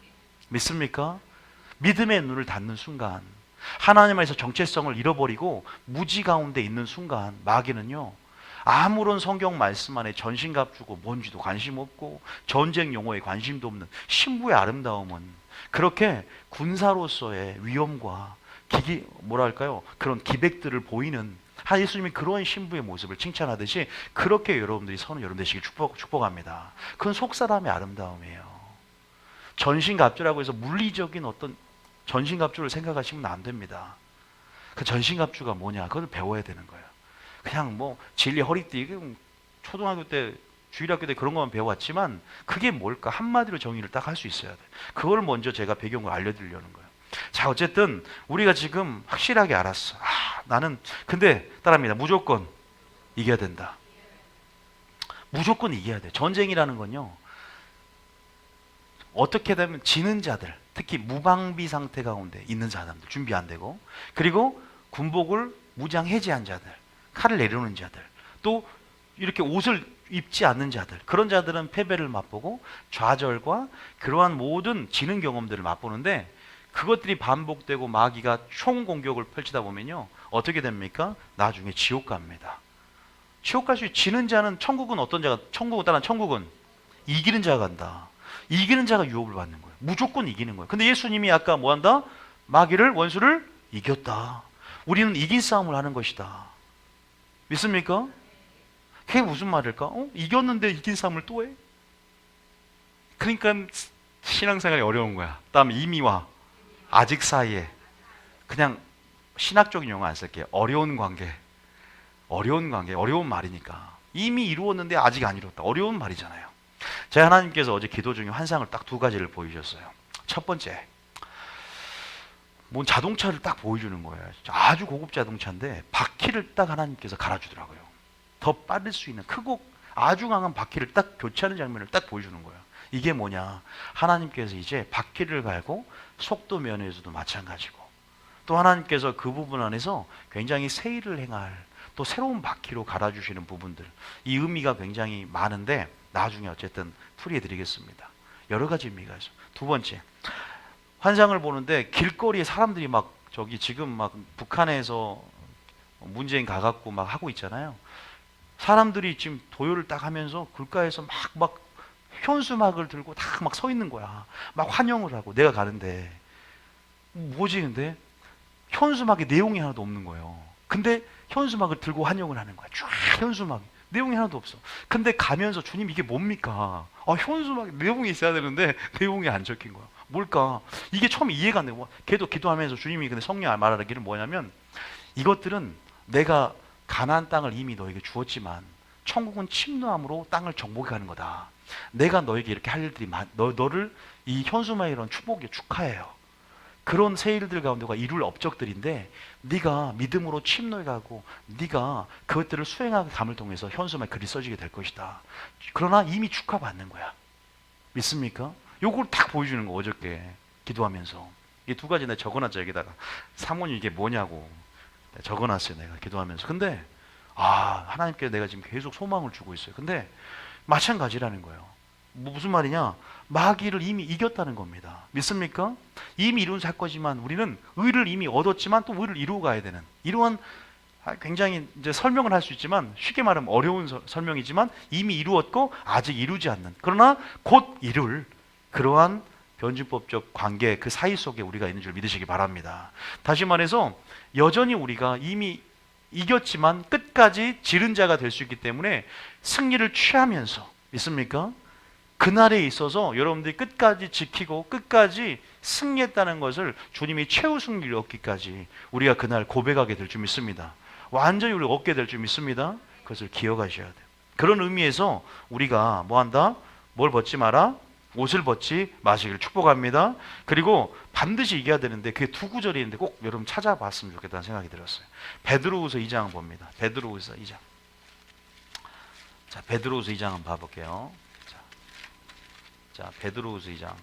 믿습니까? 믿음의 눈을 닫는 순간, 하나님 안에서 정체성을 잃어버리고 무지 가운데 있는 순간, 마귀는요 아무런 성경 말씀 안에 전신갑 주고 뭔지도 관심 없고 전쟁 용어에 관심도 없는 신부의 아름다움은 그렇게 군사로서의 위엄과 그런 기백들을 보이는 예수님이 그런 신부의 모습을 칭찬하듯이 그렇게 여러분들이 서는 여러분 되시길 축복합니다. 그건 속사람의 아름다움이에요. 전신갑주라고 해서 물리적인 어떤 전신갑주를 생각하시면 안 됩니다. 그 전신갑주가 뭐냐, 그걸 배워야 되는 거예요. 그냥 뭐 진리 허리띠, 초등학교 때 주일학교 때 그런 것만 배워왔지만 그게 뭘까 한마디로 정의를 딱 할 수 있어야 돼. 그걸 먼저 제가 배경을 알려드리려는 거예요. 자, 어쨌든 우리가 지금 확실하게 알았어. 나는 근데 따라합니다. 무조건 이겨야 된다. 무조건 이겨야 돼. 전쟁이라는 건요, 어떻게 되면 지는 자들, 특히 무방비 상태 가운데 있는 사람들, 준비 안 되고, 그리고 군복을 무장 해제한 자들, 칼을 내려놓은 자들, 또 이렇게 옷을 입지 않는 자들, 그런 자들은 패배를 맛보고 좌절과 그러한 모든 지는 경험들을 맛보는데, 그것들이 반복되고 마귀가 총 공격을 펼치다 보면요 어떻게 됩니까? 나중에 지옥 갑니다. 지옥 갈 수 지는 자는 천국은 어떤 자가, 천국은 이기는 자가 간다. 이기는 자가 유업을 받는 거예요. 무조건 이기는 거예요. 근데 예수님이 아까 뭐 한다? 마귀를, 원수를 이겼다. 우리는 이긴 싸움을 하는 것이다. 믿습니까? 그게 무슨 말일까? 이겼는데 이긴 싸움을 또 해? 그러니까 신앙생활이 어려운 거야. 다음에 이미와 아직 사이에, 그냥 신학적인 용어 안 쓸게요. 어려운 관계, 어려운 말이니까. 이미 이루었는데 아직 안 이뤘다. 어려운 말이잖아요. 제 하나님께서 어제 기도 중에 환상을 딱 두 가지를 보여주셨어요. 첫 번째, 뭔 자동차를 딱 보여주는 거예요. 아주 고급 자동차인데 바퀴를 딱 하나님께서 갈아주더라고요. 더 빠를 수 있는 크고 아주 강한 바퀴를 딱 교체하는 장면을 딱 보여주는 거예요. 이게 뭐냐, 하나님께서 이제 바퀴를 갈고 속도 면에서도 마찬가지고, 또 하나님께서 그 부분 안에서 굉장히 세일을 행할 또 새로운 바퀴로 갈아주시는 부분들, 이 의미가 굉장히 많은데 나중에 어쨌든 풀이해 드리겠습니다. 여러 가지 의미가 있어요. 두 번째, 환상을 보는데 길거리에 사람들이 막 지금 막 북한에서 문재인 가갖고 막 하고 있잖아요. 사람들이 지금 도요를 딱 하면서 길가에서 막 현수막을 들고 다 막 서 있는 거야. 막 환영을 하고. 내가 가는데 뭐지, 근데 현수막에 내용이 하나도 없는 거예요. 근데 현수막을 들고 환영을 하는 거야. 쫙 현수막 내용이 하나도 없어. 근데 가면서 주님 이게 뭡니까? 현수막에 내용이 있어야 되는데 내용이 안 적힌 거야. 뭘까? 이게 처음 이해가 안 돼. 걔도 기도하면서 주님이 근데 성령 말하기를 뭐냐면, 이것들은 내가 가나안 땅을 이미 너에게 주었지만 천국은 침노함으로 땅을 정복해 가는 거다. 내가 너에게 이렇게 할 일들이 너를 이 현수막에 이런 축복에 축하해요. 그런 새 일들 가운데가 이룰 업적들인데 네가 믿음으로 침노해 가고 네가 그것들을 수행하게 감을 통해서 현수막에 글이 써지게 될 것이다. 그러나 이미 축하받는 거야. 믿습니까? 요걸 딱 보여주는 거, 어저께 기도하면서. 이 두 가지 내가 적어놨죠. 여기다가 사모님 이게 뭐냐고 적어놨어요. 내가 기도하면서. 근데 하나님께 내가 지금 계속 소망을 주고 있어요. 근데 마찬가지라는 거예요. 무슨 말이냐? 마귀를 이미 이겼다는 겁니다. 믿습니까? 이미 이룬 사건이지만 우리는 의를 이미 얻었지만 또 의를 이루어 가야 되는, 이러한 굉장히 이제 설명을 할 수 있지만 쉽게 말하면 어려운 설명이지만 이미 이루었고 아직 이루지 않는, 그러나 곧 이룰 그러한 변증법적 관계, 그 사이 속에 우리가 있는 줄 믿으시기 바랍니다. 다시 말해서 여전히 우리가 이미 이겼지만 끝까지 지른 자가 될 수 있기 때문에 승리를 취하면서, 믿습니까? 그날에 있어서 여러분들이 끝까지 지키고 끝까지 승리했다는 것을 주님이 최후 승리를 얻기까지 우리가 그날 고백하게 될 줄 믿습니다. 완전히 우리가 얻게 될 줄 믿습니다. 그것을 기억하셔야 돼요. 그런 의미에서 우리가 뭐 한다? 뭘 벗지 마라? 옷을 벗지 마시기를 축복합니다. 그리고 반드시 이겨야 되는데 그게 두 구절이 있는데 꼭 여러분 찾아봤으면 좋겠다는 생각이 들었어요. 베드로후서 2장 봅니다. 베드로후서 2장. 자, 베드로후서 2장 한번 봐볼게요. 자, 베드로후서 2장.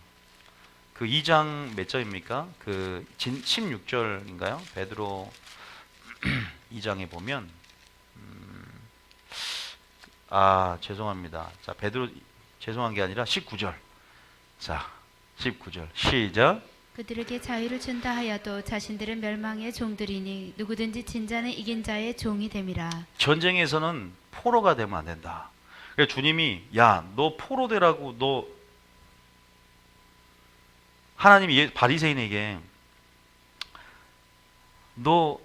그 2장 몇 절입니까? 그 16절인가요? 베드로 2장에 보면 죄송합니다. 자, 베드로 죄송한 게 아니라 19절. 자, 19절 시작. 그들에게 자유를 준다 하여도 자신들은 멸망의 종들이니 누구든지 진자는 이긴 자의 종이 됨이라. 전쟁에서는 포로가 되면 안 된다. 그래서 주님이 야, 너 포로 되라고 너 하나님이 바리새인에게 너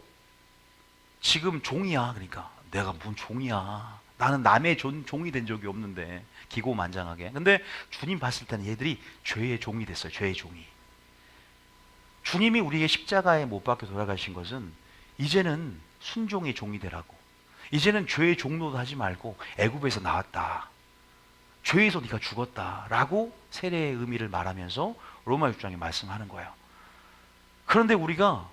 지금 종이야. 그러니까 내가 뭔 종이야. 나는 남의 종이 된 적이 없는데 기고만장하게. 근데 주님 봤을 때는 얘들이 죄의 종이 됐어요. 죄의 종이. 주님이 우리에게 십자가에 못 박혀 돌아가신 것은 이제는 순종의 종이 되라고. 이제는 죄의 종로도 하지 말고 애굽에서 나왔다. 죄에서 네가 죽었다라고 세례의 의미를 말하면서 로마 6장에 말씀하는 거예요. 그런데 우리가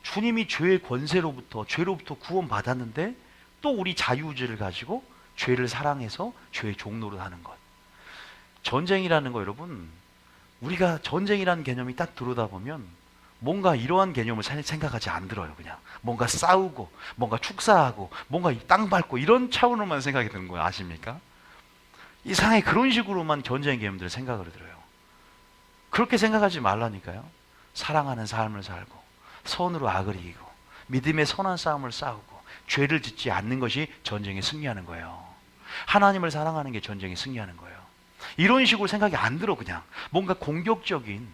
주님이 죄의 권세로부터 죄로부터 구원받았는데 또 우리 자유의지를 가지고 죄를 사랑해서 죄의 종로를 하는 것. 전쟁이라는 거 여러분, 우리가 전쟁이라는 개념이 딱 들어오다 보면 뭔가 이러한 개념을 생각하지 안 들어요. 그냥 뭔가 싸우고 뭔가 축사하고 뭔가 땅 밟고 이런 차원으로만 생각이 드는 거예요. 아십니까? 이상하게 그런 식으로만 전쟁 개념들을 생각을 들어요. 그렇게 생각하지 말라니까요. 사랑하는 삶을 살고 선으로 악을 이기고 믿음의 선한 싸움을 싸우고 죄를 짓지 않는 것이 전쟁에 승리하는 거예요. 하나님을 사랑하는 게 전쟁에 승리하는 거예요. 이런 식으로 생각이 안 들어. 그냥 뭔가 공격적인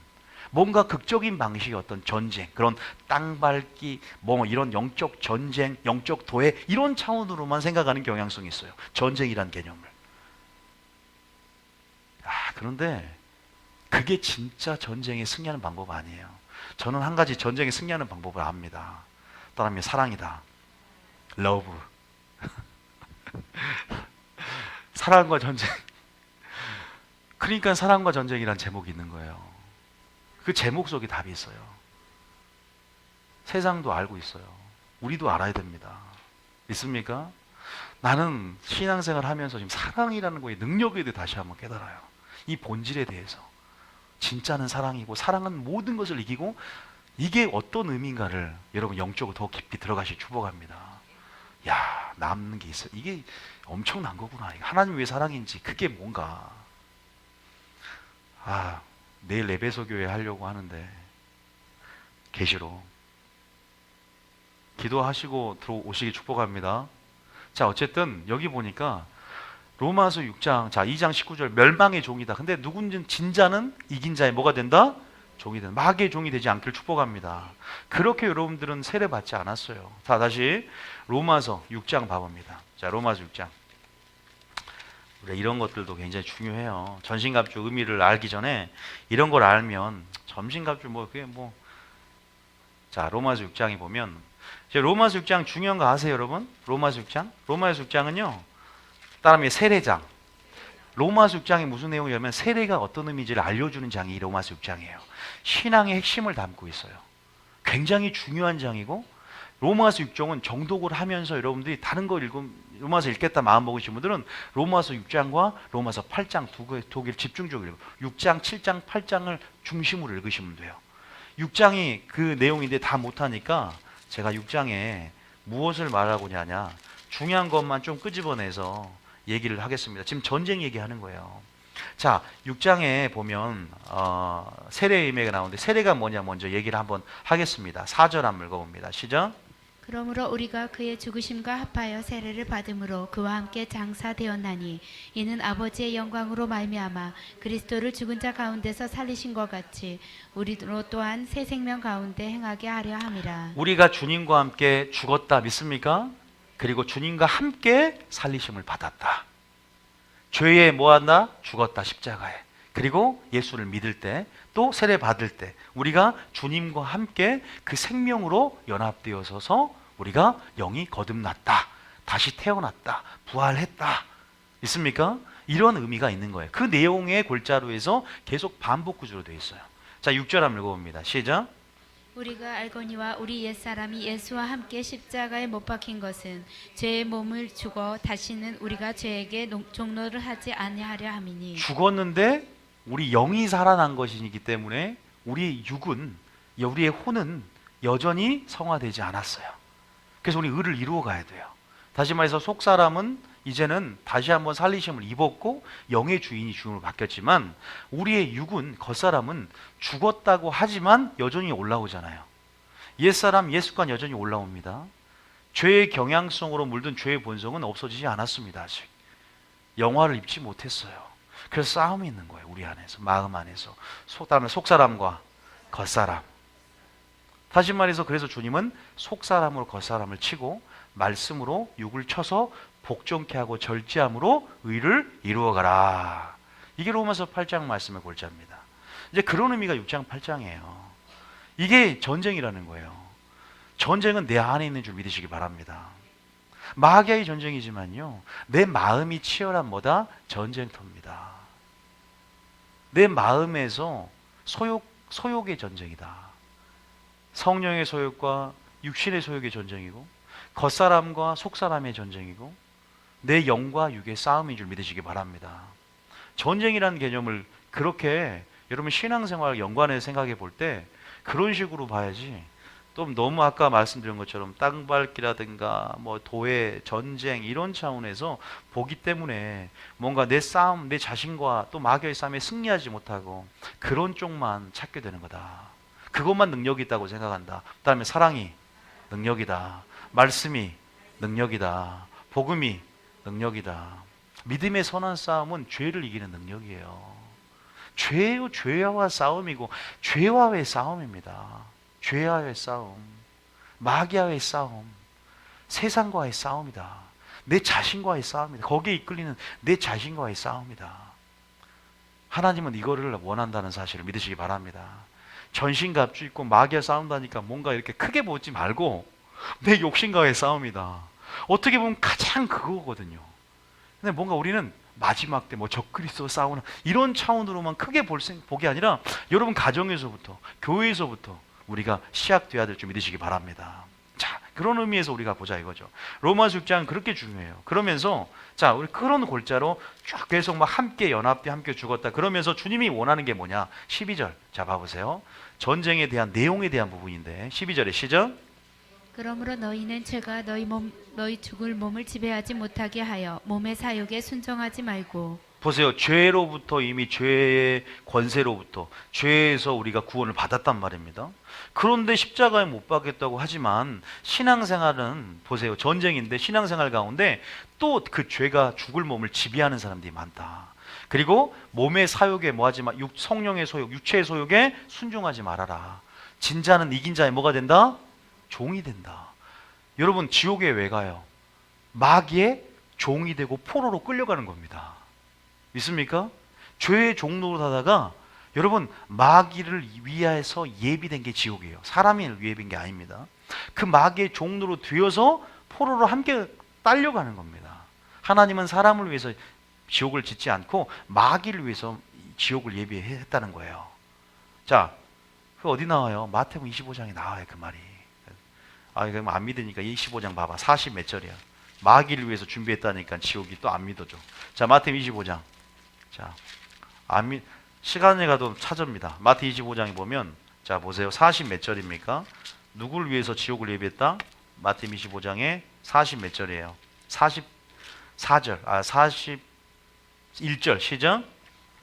뭔가 극적인 방식의 어떤 전쟁, 그런 땅 밟기, 뭐 이런 영적 전쟁, 영적 도애 이런 차원으로만 생각하는 경향성이 있어요. 전쟁이란 개념을. 그런데 그게 진짜 전쟁에 승리하는 방법 아니에요. 저는 한 가지 전쟁에 승리하는 방법을 압니다. 따라하면 사랑이다. 러브. 사랑과 전쟁. 그러니까 사랑과 전쟁이란 제목이 있는 거예요. 그 제목 속에 답이 있어요. 세상도 알고 있어요. 우리도 알아야 됩니다. 믿습니까? 나는 신앙생활 하면서 지금 사랑이라는 거의 능력에 대해 다시 한번 깨달아요. 이 본질에 대해서. 진짜는 사랑이고 사랑은 모든 것을 이기고 이게 어떤 의미인가를 여러분 영적으로 더 깊이 들어가시 축복합니다. 야, 남는 게 있어. 이게 엄청난 거구나. 하나님 왜 사랑인지 그게 뭔가. 내일 에베소 교회 하려고 하는데 계시로 기도하시고 들어오시기 축복합니다. 자, 어쨌든 여기 보니까 로마서 6장, 자 2장 19절 멸망의 종이다. 근데 누군지 진자는 이긴 자의 뭐가 된다? 종이 된다. 마귀의 종이 되지 않기를 축복합니다. 그렇게 여러분들은 세례 받지 않았어요. 자, 다시 로마서 6장 봐봅니다. 자, 로마서 6장. 우리가 이런 것들도 굉장히 중요해요. 전신갑주 의미를 알기 전에 이런 걸 알면 전신갑주 그게 자, 로마서 6장에 보면 이제 로마서 6장 중요한 거 아세요, 여러분? 로마서 6장? 로마서 6장은요. 따라하면 세례장. 로마서 6장이 무슨 내용이냐면 세례가 어떤 의미인지를 알려주는 장이 로마서 6장이에요. 신앙의 핵심을 담고 있어요. 굉장히 중요한 장이고 로마서 6장은 정독을 하면서 여러분들이 다른 거 로마서 읽겠다 마음 먹으신 분들은 로마서 6장과 로마서 8장 두 개를 집중적으로 읽고 6장, 7장, 8장을 중심으로 읽으시면 돼요. 6장이 그 내용인데 다 못하니까 제가 6장에 무엇을 말하고 하냐 중요한 것만 좀 끄집어내서 얘기를 하겠습니다. 지금 전쟁 얘기하는 거예요. 자, 6장에 보면 세례의 의미가 나오는데 세례가 뭐냐 먼저 얘기를 한번 하겠습니다. 4절 한번 읽어봅니다. 시작. 그러므로 우리가 그의 죽으심과 합하여 세례를 받음으로 그와 함께 장사되었나니 이는 아버지의 영광으로 말미암아 그리스도를 죽은 자 가운데서 살리신 것 같이 우리로 또한 새 생명 가운데 행하게 하려 함이라. 우리가 주님과 함께 죽었다 믿습니까? 그리고 주님과 함께 살리심을 받았다. 죄에 뭐한다? 죽었다 십자가에. 그리고 예수를 믿을 때 또 세례 받을 때 우리가 주님과 함께 그 생명으로 연합되어서서 우리가 영이 거듭났다. 다시 태어났다. 부활했다. 있습니까? 이런 의미가 있는 거예요. 그 내용의 골자로에서 계속 반복 구조로 되어 있어요. 자, 6절 한번 읽어봅니다. 시작. 우리가 알거니와 우리 옛사람이 예수와 함께 십자가에 못 박힌 것은 죄의 몸을 죽어 다시는 우리가 죄에게 종노를 하지 아니하려 함이니. 죽었는데 우리 영이 살아난 것이기 때문에 우리의 육은, 우리의 혼은 여전히 성화되지 않았어요. 그래서 우리 의를 이루어 가야 돼요. 다시 말해서 속사람은 이제는 다시 한번 살리심을 입었고 영의 주인이 주인으로 바뀌었지만 우리의 육은, 겉사람은 죽었다고 하지만 여전히 올라오잖아요. 옛사람, 옛습관 여전히 올라옵니다. 죄의 경향성으로 물든 죄의 본성은 없어지지 않았습니다. 아직 영화를 입지 못했어요. 그래서 싸움이 있는 거예요. 우리 안에서, 마음 안에서. 속사람과 겉사람. 다시 말해서 그래서 주님은 속사람으로 겉사람을 치고 말씀으로 육을 쳐서 복종케 하고 절제함으로 의를 이루어가라. 이게 로마서 8장 말씀의 골자입니다. 이제 그런 의미가 6장 8장이에요. 이게 전쟁이라는 거예요. 전쟁은 내 안에 있는 줄 믿으시기 바랍니다. 마귀의 전쟁이지만요, 내 마음이 치열한 뭐다? 전쟁터입니다. 내 마음에서 소욕의 전쟁이다. 성령의 소욕과 육신의 소욕의 전쟁이고, 겉사람과 속사람의 전쟁이고, 내 영과 육의 싸움인 줄 믿으시기 바랍니다. 전쟁이라는 개념을 그렇게 여러분 신앙생활 연관해서 생각해 볼 때 그런 식으로 봐야지, 또 너무 아까 말씀드린 것처럼 땅밟기라든가 뭐 도회, 전쟁 이런 차원에서 보기 때문에 뭔가 내 싸움, 내 자신과 또 마귀의 싸움에 승리하지 못하고 그런 쪽만 찾게 되는 거다. 그것만 능력이 있다고 생각한다. 그 다음에 사랑이 능력이다. 말씀이 능력이다. 복음이 능력이다. 믿음의 선한 싸움은 죄를 이기는 능력이에요. 죄와 싸움이고 죄와의 싸움입니다. 죄와의 싸움, 마귀와의 싸움, 세상과의 싸움이다. 내 자신과의 싸움이다. 거기에 이끌리는 내 자신과의 싸움이다. 하나님은 이거를 원한다는 사실을 믿으시기 바랍니다. 전신갑주 입고 마귀와 싸운다니까 뭔가 이렇게 크게 보지 말고 내 욕심과의 싸움이다. 어떻게 보면 가장 그거거든요. 근데 뭔가 우리는 마지막 때 뭐 적그리스도 싸우는 이런 차원으로만 크게 보게 아니라 여러분 가정에서부터, 교회에서부터 우리가 시작돼야 될 줄 믿으시기 바랍니다. 자, 그런 의미에서 우리가 보자 이거죠. 로마서 6장은 그렇게 중요해요. 그러면서 자, 우리 그런 골자로 쭉 계속 막 함께 연합돼 함께 죽었다. 그러면서 주님이 원하는 게 뭐냐? 12절. 자, 봐보세요. 전쟁에 대한 내용에 대한 부분인데 12절에 시작. 그러므로 너희는 죄가 너희 죽을 몸을 지배하지 못하게 하여 몸의 사욕에 순종하지 말고. 보세요. 죄로부터 이미 죄의 권세로부터 죄에서 우리가 구원을 받았단 말입니다. 그런데 십자가에 못 박겠다고 하지만 신앙생활은 보세요. 전쟁인데 신앙생활 가운데 또 그 죄가 죽을 몸을 지배하는 사람들이 많다. 그리고 몸의 사욕에 뭐하지 마. 성령의 소욕, 육체의 소욕에 순종하지 말아라. 진자는 이긴 자의 뭐가 된다? 종이 된다. 여러분 지옥에 왜 가요? 마귀의 종이 되고 포로로 끌려가는 겁니다. 믿습니까? 죄의 종로로 사다가 여러분 마귀를 위하여서 예비된 게 지옥이에요. 사람이 예비된 게 아닙니다. 그 마귀의 종로로 되어서 포로로 함께 딸려가는 겁니다. 하나님은 사람을 위해서 지옥을 짓지 않고 마귀를 위해서 지옥을 예비했다는 거예요. 자, 그 어디 나와요? 마태복음 25장에 나와요. 그 말이. 그럼 안 믿으니까 25장 봐봐. 40 몇 절이야. 마귀를 위해서 준비했다니까 지옥이 또 안 믿어줘. 자, 마태복음 25장. 자, 시간에 가도 찾습니다. 마태 25장에 보면 자 보세요. 40 몇 절입니까? 누굴 위해서 지옥을 예비했다? 마태 25장에 40 몇 절이에요? 44절, 41절 시작.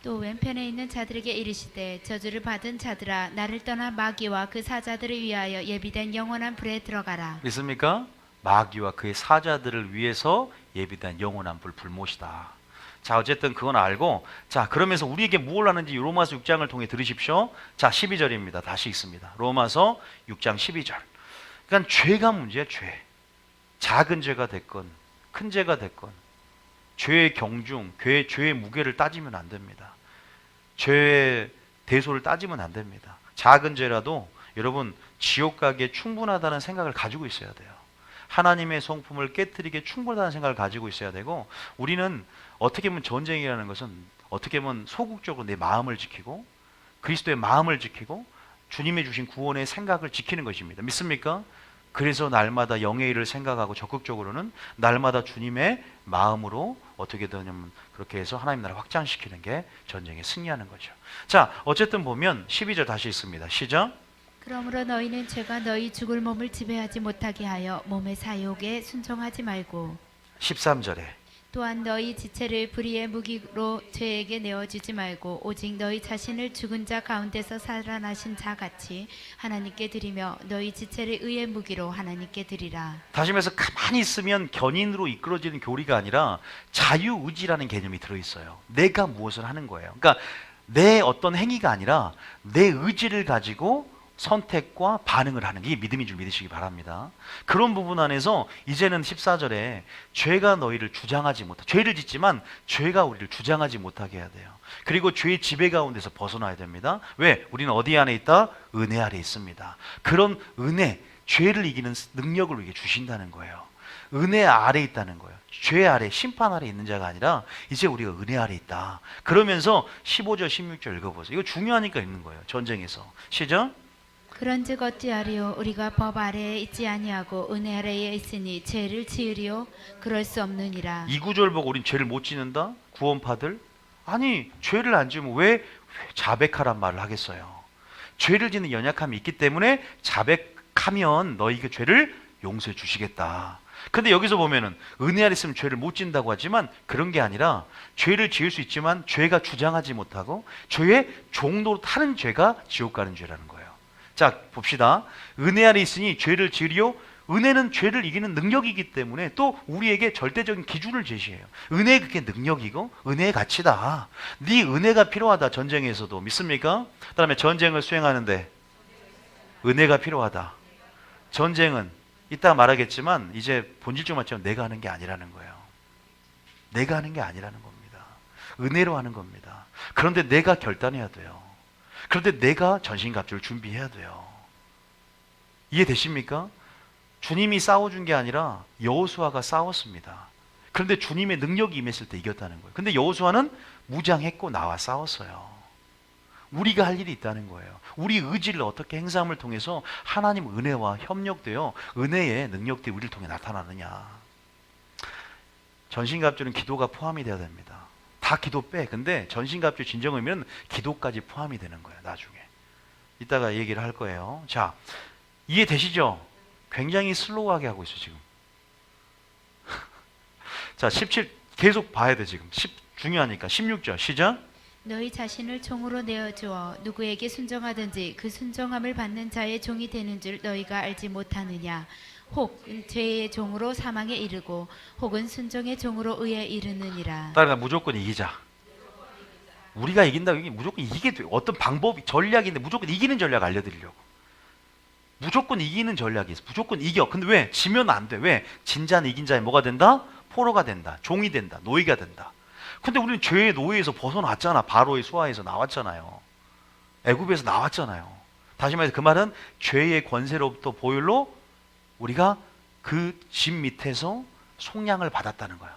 또 왼편에 있는 자들에게 이르시되 저주를 받은 자들아 나를 떠나 마귀와 그 사자들을 위하여 예비된 영원한 불에 들어가라. 믿습니까? 마귀와 그의 사자들을 위해서 예비된 영원한 불못이다. 자, 어쨌든 그건 알고, 자, 그러면서 우리에게 뭘 하는지 로마서 6장을 통해 들으십시오. 자, 12절입니다. 다시 읽습니다. 로마서 6장 12절. 그러니까 죄가 문제야, 죄. 작은 죄가 됐건 큰 죄가 됐건 죄의 경중, 죄의 무게를 따지면 안 됩니다. 죄의 대소를 따지면 안 됩니다. 작은 죄라도 여러분 지옥 가기에 충분하다는 생각을 가지고 있어야 돼요. 하나님의 성품을 깨뜨리게 충분하다는 생각을 가지고 있어야 되고, 우리는 어떻게 보면 전쟁이라는 것은 어떻게 보면 소극적으로 내 마음을 지키고 그리스도의 마음을 지키고 주님의 주신 구원의 생각을 지키는 것입니다. 믿습니까? 그래서 날마다 영의 일을 생각하고 적극적으로는 날마다 주님의 마음으로 어떻게 되냐면 그렇게 해서 하나님 나라 확장시키는 게 전쟁에 승리하는 거죠. 자, 어쨌든 보면 12절 다시 있습니다. 시작. 그러므로 너희는 죄가 너희 죽을 몸을 지배하지 못하게 하여 몸의 사욕에 순종하지 말고 13절에 또한 너희 지체를 불의의 무기로 죄에게 내어주지 말고 오직 너희 자신을 죽은 자 가운데서 살아나신 자 같이 하나님께 드리며 너희 지체를 의의 무기로 하나님께 드리라. 다시 말해서 가만히 있으면 견인으로 이끌어지는 교리가 아니라 자유의지라는 개념이 들어있어요. 내가 무엇을 하는 거예요. 그러니까 내 어떤 행위가 아니라 내 의지를 가지고 선택과 반응을 하는 게 믿음인 줄 믿으시기 바랍니다. 그런 부분 안에서 이제는 14절에 죄가 너희를 주장하지 못하, 죄를 짓지만 죄가 우리를 주장하지 못하게 해야 돼요. 그리고 죄의 지배 가운데서 벗어나야 됩니다. 왜? 우리는 어디 안에 있다? 은혜 아래 있습니다. 그런 은혜, 죄를 이기는 능력을 우리에게 주신다는 거예요. 은혜 아래 있다는 거예요. 죄 아래, 심판 아래 있는 자가 아니라 이제 우리가 은혜 아래 있다. 그러면서 15절, 16절 읽어보세요. 이거 중요하니까 읽는 거예요. 전쟁에서. 시작. 그런즉 어찌하리요 우리가 법 아래에 있지 아니하고 은혜 아래에 있으니 죄를 지으리요 그럴 수 없느니라. 이 구절 보고 우린 죄를 못 짓는다? 구원파들? 아니, 죄를 안 지으면 왜 자백하란 말을 하겠어요? 죄를 짓는 연약함이 있기 때문에 자백하면 너희가 죄를 용서해 주시겠다. 근데 여기서 보면은 은혜 아래 있으면 죄를 못 짓는다고 하지만 그런 게 아니라 죄를 지을 수 있지만 죄가 주장하지 못하고 죄의 종로로 타는 죄가 지옥 가는 죄라는 거예요. 자, 봅시다. 은혜 아래 있으니 죄를 지으리요. 은혜는 죄를 이기는 능력이기 때문에 또 우리에게 절대적인 기준을 제시해요. 은혜가 그게 능력이고 은혜의 가치다. 네 은혜가 필요하다. 전쟁에서도. 믿습니까? 그 다음에 전쟁을 수행하는데 은혜가 필요하다. 전쟁은 이따 말하겠지만 이제 본질적으로 맞지만 내가 하는 게 아니라는 거예요. 내가 하는 게 아니라는 겁니다. 은혜로 하는 겁니다. 그런데 내가 결단해야 돼요. 그런데 내가 전신갑주를 준비해야 돼요. 이해되십니까? 주님이 싸워준 게 아니라 여호수아가 싸웠습니다. 그런데 주님의 능력이 임했을 때 이겼다는 거예요. 근데 여호수아는 무장했고 나와 싸웠어요. 우리가 할 일이 있다는 거예요. 우리 의지를 어떻게 행사함을 통해서 하나님 은혜와 협력되어 은혜의 능력들이 우리를 통해 나타나느냐. 전신갑주는 기도가 포함이 되어야 됩니다. 다 기도 빼. 근데 전신갑주 진정 의미는 기도까지 포함이 되는 거예요. 나중에. 이따가 얘기를 할 거예요. 자, 이해되시죠? 굉장히 슬로우하게 하고 있어요, 지금. 자, 17 계속 봐야 돼, 지금. 중요하니까. 16절 시작. 너희 자신을 종으로 내어주어 누구에게 순종하든지 그 순종함을 받는 자의 종이 되는 줄 너희가 알지 못하느냐. 혹 죄의 종으로 사망에 이르고 혹은 순종의 종으로 의에 이르느니라. 따라가 무조건 이기자. 우리가 이긴다고 이게 무조건 이기게 돼. 어떤 방법이 전략인데 무조건 이기는 전략 알려드리려고. 무조건 이기는 전략이 있어. 무조건 이겨. 근데 왜? 지면 안 돼. 왜? 진자는 이긴 자에 뭐가 된다? 포로가 된다. 종이 된다. 노예가 된다. 근데 우리는 죄의 노예에서 벗어났잖아. 바로의 수하에서 나왔잖아요. 애굽에서 나왔잖아요. 다시 말해서 그 말은 죄의 권세로부터 보혈로 우리가 그 집 밑에서 속량을 받았다는 거야.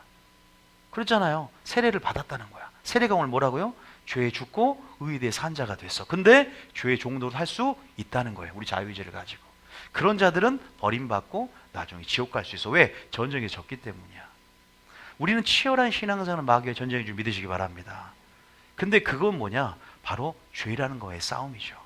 그랬잖아요. 세례를 받았다는 거야. 세례가 오늘 뭐라고요? 죄에 죽고 의에 대해 산 자가 됐어. 근데 죄의 종도를 할 수 있다는 거예요. 우리 자유의지를 가지고. 그런 자들은 버림받고 나중에 지옥 갈 수 있어. 왜? 전쟁에 졌기 때문이야. 우리는 치열한 신앙생활 마귀의 전쟁인 줄 믿으시기 바랍니다. 근데 그건 뭐냐? 바로 죄라는 거의 싸움이죠.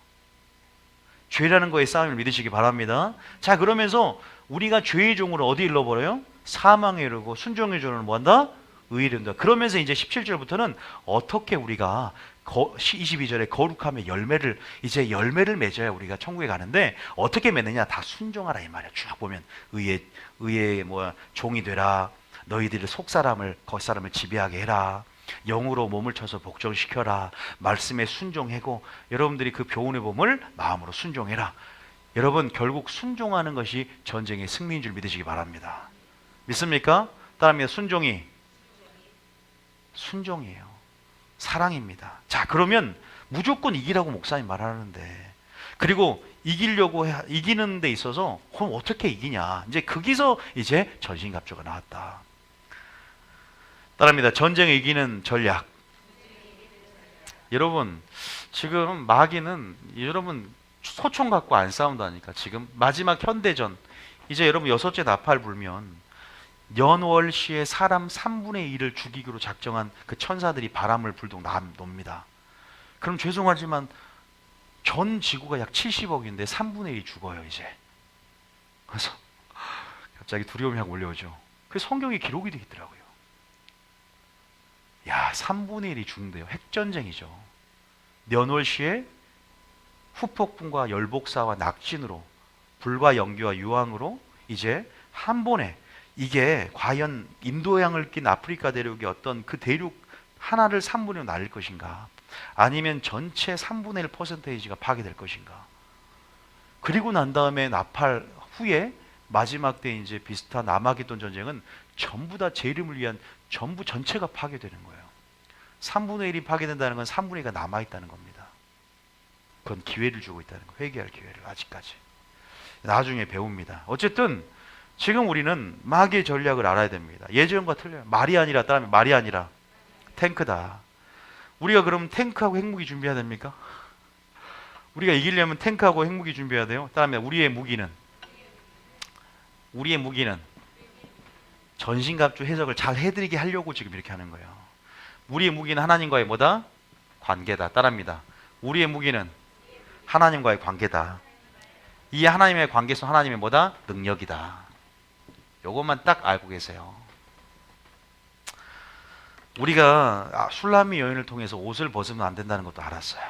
죄라는 거의 싸움을 믿으시기 바랍니다. 자, 그러면서 우리가 죄의 종으로 어디 일러버려요? 사망에 이르고 순종의 종으로 뭐한다? 의에 이른다. 그러면서 이제 17절부터는 어떻게 우리가 22절에 거룩함의 열매를 이제 열매를 맺어야 우리가 천국에 가는데 어떻게 맺느냐? 다 순종하라 이 말이야. 쭉 보면 의의 종이 되라. 너희들의 속사람을 겉사람을 지배하게 해라. 영으로 몸을 쳐서 복종시켜라. 말씀에 순종하고 여러분들이 그 교훈의 봄을 마음으로 순종해라. 여러분 결국 순종하는 것이 전쟁의 승리인 줄 믿으시기 바랍니다. 믿습니까? 따라합니다. 순종이에요. 사랑입니다. 자, 그러면 무조건 이기라고 목사님 말하는데 그리고 이기는 데 있어서 그럼 어떻게 이기냐. 이제 거기서 이제 전신갑주가 나왔다. 따라합니다. 전쟁을 이기는 전략. 여러분, 지금 마귀는 여러분 소총 갖고 안 싸운다니까. 지금 마지막 현대전, 이제 여러분 6째 나팔 불면 연월시에 사람 3분의 1을 죽이기로 작정한 그 천사들이 바람을 불고 놉니다. 그럼 죄송하지만 전 지구가 약 70억인데 3분의 1이 죽어요 이제. 그래서 갑자기 두려움이 확 몰려오죠. 그 성경에 기록이 되어 있더라고요. 야, 3분의 1이 죽는데요. 핵전쟁이죠. 연월시에 후폭풍과 열복사와 낙진으로, 불과 연기와 유황으로 이제 한 번에, 이게 과연 인도양을 낀 아프리카 대륙의 어떤 그 대륙 하나를 3분의 1로 날릴 것인가, 아니면 전체 3분의 1 퍼센테이지가 파괴될 것인가. 그리고 난 다음에 나팔 후에 마지막 때 이제 비슷한 아마겟돈 전쟁은 전부 다 제 이름을 위한 전부 전체가 파괴되는 거예요. 3분의 1이 파괴된다는 건 3분의 1가 남아있다는 겁니다. 그건 기회를 주고 있다는 거예요. 회개할 기회를. 아직까지 나중에 배웁니다. 어쨌든 지금 우리는 마귀의 전략을 알아야 됩니다. 예전과 틀려요. 말이 아니라, 따라하면 말이 아니라 탱크다. 우리가 그럼 탱크하고 핵무기 준비해야 됩니까? 우리가 이기려면 탱크하고 핵무기 준비해야 돼요. 따라하면 우리의 무기는 전신갑주 해석을 잘 해드리게 하려고 지금 이렇게 하는 거예요. 우리의 무기는 하나님과의 뭐다? 관계다. 따라합니다. 우리의 무기는 하나님과의 관계다. 이 하나님의 관계에서 하나님의 뭐다? 능력이다. 요것만 딱 알고 계세요. 우리가 술람미 여인을 통해서 옷을 벗으면 안 된다는 것도 알았어요.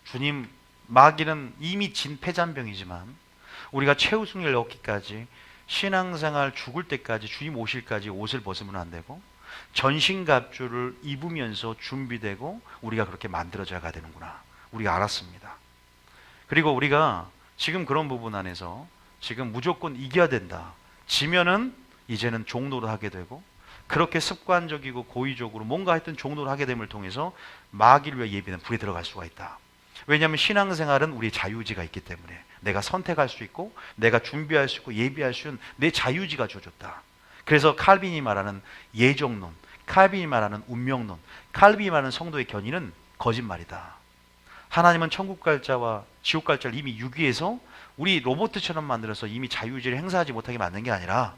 주님, 마귀는 이미 진 패잔병이지만 우리가 최우승을 얻기까지, 신앙생활 죽을 때까지, 주님 오실까지 옷을 벗으면 안 되고, 전신갑주를 입으면서 준비되고 우리가 그렇게 만들어져야 되는구나. 우리가 알았습니다. 그리고 우리가 지금 그런 부분 안에서 지금 무조건 이겨야 된다. 지면은 이제는 종로를 하게 되고, 그렇게 습관적이고 고의적으로 뭔가 하여튼 종로를 하게 됨을 통해서 마귀를 위해 예비는 불에 들어갈 수가 있다. 왜냐하면 신앙생활은 우리의 자유의지가 있기 때문에 내가 선택할 수 있고, 내가 준비할 수 있고, 예비할 수 있는 내 자유의지가 주어졌다. 그래서 칼빈이 말하는 예정론, 칼빈이 말하는 운명론, 칼빈이 말하는 성도의 견인은 거짓말이다. 하나님은 천국 갈 자와 지옥 갈 자를 이미 유기해서 우리 로봇처럼 만들어서 이미 자유의지를 행사하지 못하게 만든 게 아니라,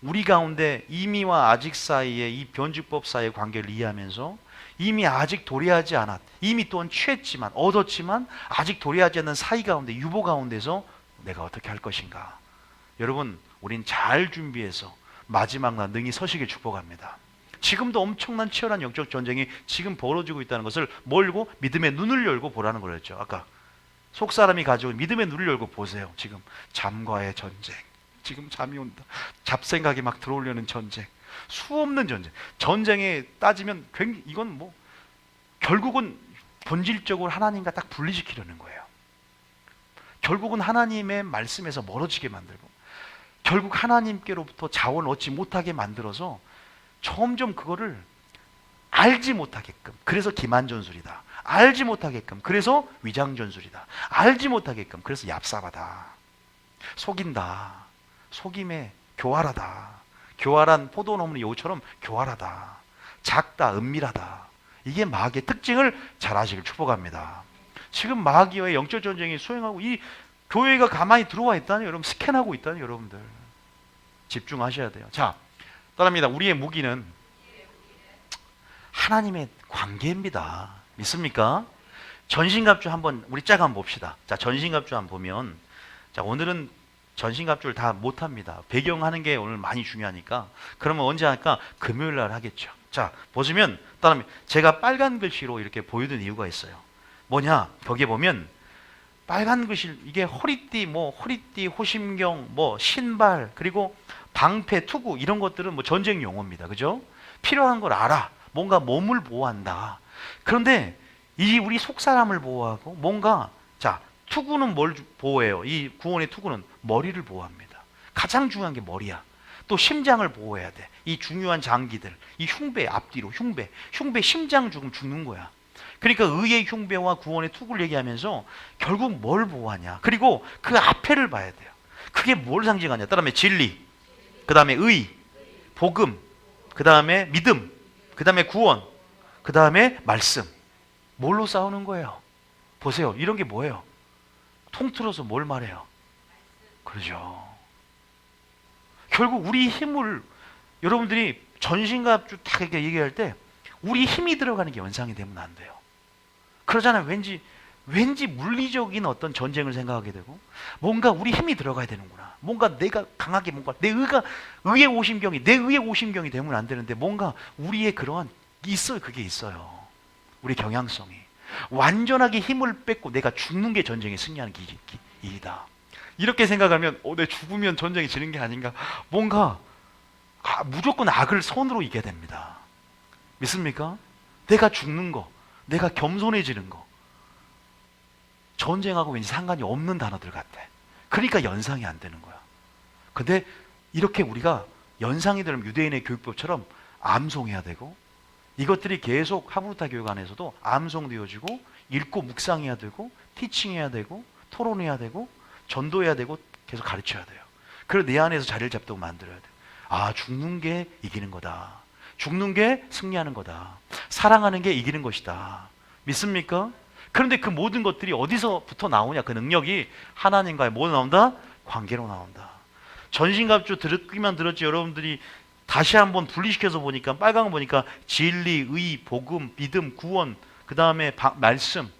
우리 가운데 이미와 아직 사이에 이 변주법 사이의 관계를 이해하면서 이미 아직 도래하지 않았, 이미 또한 취했지만 얻었지만 아직 도래하지 않는 사이 가운데, 유보 가운데서 내가 어떻게 할 것인가. 여러분, 우린 잘 준비해서 마지막 날 능히 서시길 축복합니다. 지금도 엄청난 치열한 영적 전쟁이 지금 벌어지고 있다는 것을 몰고 믿음의 눈을 열고 보라는 거였죠. 아까 속사람이 가지고 믿음의 눈을 열고 보세요. 지금 잠과의 전쟁, 지금 잠이 온다, 잡생각이 막 들어오려는 전쟁, 수없는 전쟁. 전쟁에 따지면 굉장히 이건 뭐 결국은 본질적으로 하나님과 딱 분리시키려는 거예요. 결국은 하나님의 말씀에서 멀어지게 만들고, 결국 하나님께로부터 자원을 얻지 못하게 만들어서 점점 그거를 알지 못하게끔, 그래서 기만전술이다. 알지 못하게끔, 그래서 위장전술이다. 알지 못하게끔, 그래서 얍삽하다. 속인다. 속임에 교활하다. 교활한 포도 넘는 여우처럼 교활하다. 작다, 은밀하다. 이게 마귀의 특징을 잘 아시길 축복합니다. 지금 마귀와의 영적 전쟁이 수행하고, 이 교회가 가만히 들어와 있다니, 여러분 스캔하고 있다니, 여러분들 집중하셔야 돼요. 자, 따라합니다. 우리의 무기는 하나님의 관계입니다. 믿습니까? 전신갑주 한번 우리 짝 한번 봅시다. 자, 전신갑주 한번 보면, 자, 오늘은 전신갑주를 다 못합니다. 배경하는 게 오늘 많이 중요하니까. 그러면 언제 할까? 금요일 날 하겠죠. 자, 보시면 따라합니다. 제가 빨간 글씨로 이렇게 보여둔 이유가 있어요. 뭐냐? 거기에 보면 빨간 글씨, 이게 허리띠, 허리띠, 호심경, 신발, 그리고 방패, 투구, 이런 것들은 전쟁 용어입니다. 그죠? 필요한 걸 알아. 뭔가 몸을 보호한다. 그런데 이 우리 속사람을 보호하고, 뭔가, 자, 투구는 뭘 보호해요? 이 구원의 투구는 머리를 보호합니다. 가장 중요한 게 머리야. 또 심장을 보호해야 돼. 이 중요한 장기들, 이 흉배 앞뒤로, 흉배 심장 죽으면 죽는 거야. 그러니까 의의 흉배와 구원의 투구를 얘기하면서 결국 뭘 보호하냐. 그리고 그 앞에를 봐야 돼요. 그게 뭘 상징하냐. 그다음에 진리, 그 다음에 의, 복음, 그 다음에 믿음, 그 다음에 구원, 그 다음에 말씀. 뭘로 싸우는 거예요? 보세요. 이런 게 뭐예요? 통틀어서 뭘 말해요? 그러죠. 결국 우리 힘을, 여러분들이 전신갑주 딱 이렇게 얘기할 때 우리 힘이 들어가는 게 연상이 되면 안 돼요. 그러잖아요. 왠지 물리적인 어떤 전쟁을 생각하게 되고, 뭔가 우리 힘이 들어가야 되는구나. 뭔가 내가 강하게, 뭔가 내 의의 오심경이, 내 의의 오심경이 되면 안 되는데, 뭔가 우리의 그러한 있어요. 그게 있어요. 우리 경향성이. 완전하게 힘을 뺏고 내가 죽는 게 전쟁에 승리하는 길이다. 이렇게 생각하면 내 죽으면 전쟁이 지는 게 아닌가. 뭔가 무조건 악을 손으로 이겨야 됩니다. 믿습니까? 내가 죽는 거, 내가 겸손해지는 거, 전쟁하고 왠지 상관이 없는 단어들 같아. 그러니까 연상이 안 되는 거야. 근데 이렇게 우리가 연상이 되려면 유대인의 교육법처럼 암송해야 되고, 이것들이 계속 하브루타 교육 안에서도 암송되어지고, 읽고 묵상해야 되고, 티칭해야 되고, 토론해야 되고, 전도해야 되고, 계속 가르쳐야 돼요. 그리고 내 안에서 자리를 잡도록 만들어야 돼요. 아, 죽는 게 이기는 거다. 죽는 게 승리하는 거다. 사랑하는 게 이기는 것이다. 믿습니까? 그런데 그 모든 것들이 어디서부터 나오냐? 그 능력이 하나님과의 뭐로 나온다? 관계로 나온다. 전신갑주 듣기만 들었지, 여러분들이 다시 한번 분리시켜서 보니까, 빨간 거 보니까 진리, 의, 복음, 믿음, 구원, 그 다음에 말씀,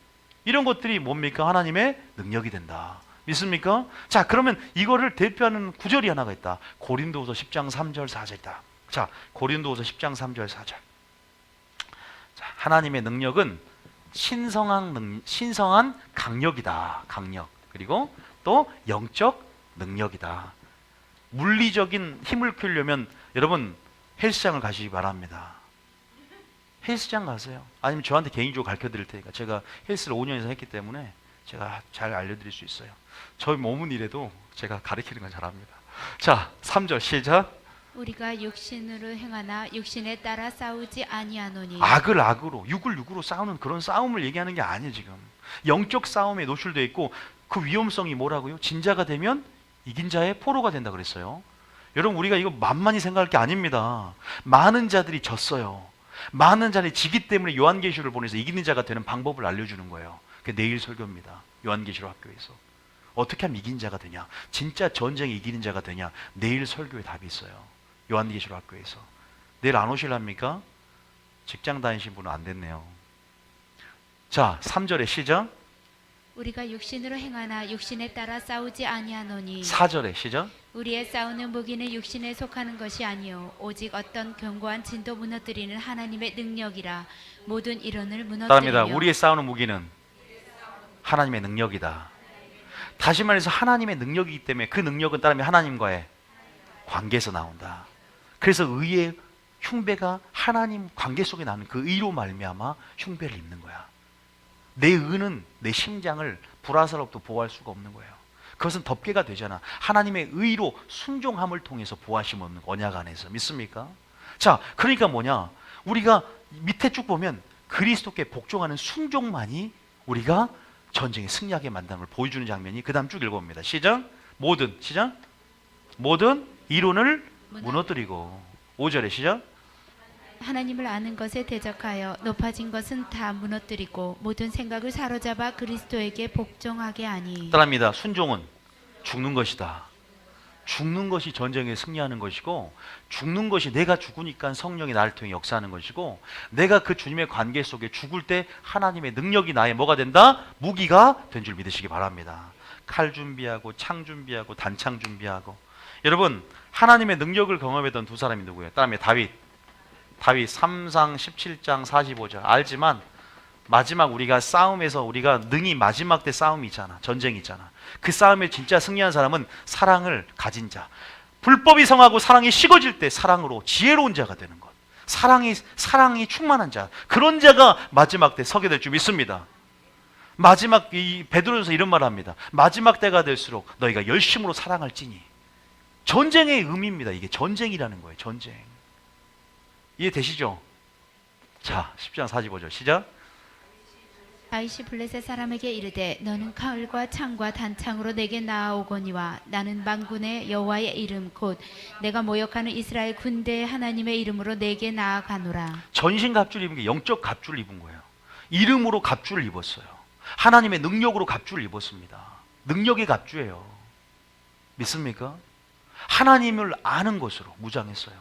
이런 것들이 뭡니까? 하나님의 능력이 된다. 믿습니까? 자, 그러면 이거를 대표하는 구절이 하나가 있다. 고린도후서 10장 3절 4절 있다. 자, 고린도후서 10장 3절 4절. 자, 하나님의 능력은 신성한 강력이다. 강력. 그리고 또 영적 능력이다. 물리적인 힘을 키우려면 여러분 헬스장을 가시기 바랍니다. 헬스장 가세요. 아니면 저한테 개인적으로 가르쳐 드릴 테니까. 제가 헬스를 5년 이상 했기 때문에 제가 잘 알려드릴 수 있어요. 저희 몸은 이래도 제가 가르치는 건 잘합니다. 자, 3절 시작. 우리가 육신으로 행하나 육신에 따라 싸우지 아니하노니. 악을 악으로, 육을 육으로 싸우는 그런 싸움을 얘기하는 게 아니에요. 지금 영적 싸움에 노출되어 있고, 그 위험성이 뭐라고요? 진자가 되면 이긴 자의 포로가 된다 그랬어요. 여러분, 우리가 이거 만만히 생각할 게 아닙니다. 많은 자들이 졌어요. 많은 자들이 지기 때문에 요한계시록을 보내서 이기는 자가 되는 방법을 알려주는 거예요. 그게 내일 설교입니다. 요한계시록 학교에서 어떻게 하면 이긴 자가 되냐, 진짜 전쟁에 이기는 자가 되냐, 내일 설교에 답이 있어요. 요한계시록 학교에서. 내일 안 오실랍니까? 직장 다니신 분은 안 됐네요. 자, 3절에 시작. 우리가 육신으로 행하나 육신에 따라 싸우지 아니하노니. 4절에 시작. 우리의 싸우는 무기는 육신에 속하는 것이 아니요 오직 어떤 견고한 진도 무너뜨리는 하나님의 능력이라. 모든 이론을 무너뜨리며. 따릅니다. 우리의 싸우는 무기는 하나님의 능력이다. 다시 말해서 하나님의 능력이기 때문에 그 능력은 따르면 하나님과의 관계에서 나온다. 그래서 의의 흉배가 하나님 관계 속에 나는 그 의로 말미암아 흉배를 입는 거야. 내 의는 내 심장을 불화살로부터 보호할 수가 없는 거예요. 그것은 덮개가 되잖아. 하나님의 의로 순종함을 통해서 보호하심 없는 언약 안에서. 믿습니까? 자, 그러니까 뭐냐? 우리가 밑에 쭉 보면 그리스도께 복종하는 순종만이 우리가 전쟁에 승리하게 만드는 걸 보여주는 장면이 그 다음 쭉 읽어봅니다. 시작. 모든 이론을 무너뜨리고. 5절에 시작. 하나님을 아는 것에 대적하여 높아진 것은 다 무너뜨리고 모든 생각을 사로잡아 그리스도에게 복종하게 하니. 따라합니다. 순종은 죽는 것이다. 죽는 것이 전쟁에 승리하는 것이고, 죽는 것이 내가 죽으니까 성령이 나를 통해 역사하는 것이고, 내가 그 주님의 관계 속에 죽을 때 하나님의 능력이 나의 뭐가 된다? 무기가 된 줄 믿으시기 바랍니다. 칼 준비하고 창 준비하고 단창 준비하고. 여러분, 하나님의 능력을 경험했던 두 사람이 누구예요? 따라합니다. 다윗 3상 17장 45절 알지만, 마지막 우리가 싸움에서 우리가 능히 마지막 때 싸움이 있잖아. 전쟁이 있잖아. 그 싸움에 진짜 승리한 사람은 사랑을 가진 자. 불법이 성하고 사랑이 식어질 때 사랑으로 지혜로운 자가 되는 것. 사랑이 충만한 자. 그런 자가 마지막 때 서게 될 줄 믿습니다. 마지막 이 베드로전서 이런 말을 합니다. 마지막 때가 될수록 너희가 열심으로 사랑할지니. 전쟁의 의미입니다. 이게 전쟁이라는 거예요. 전쟁. 이해되시죠? 자, 10장 45절 시작. 바이시 블레셋 사람에게 이르되 너는 가을과 창과 단창으로 내게 나아오거니와 나는 만군의 여호와의 이름 곧 내가 모욕하는 이스라엘 군대의 하나님의 이름으로 내게 나아가노라. 전신 갑주를 입은 게 영적 갑주를 입은 거예요. 이름으로 갑주를 입었어요. 하나님의 능력으로 갑주를 입었습니다. 능력의 갑주예요. 믿습니까? 하나님을 아는 것으로 무장했어요.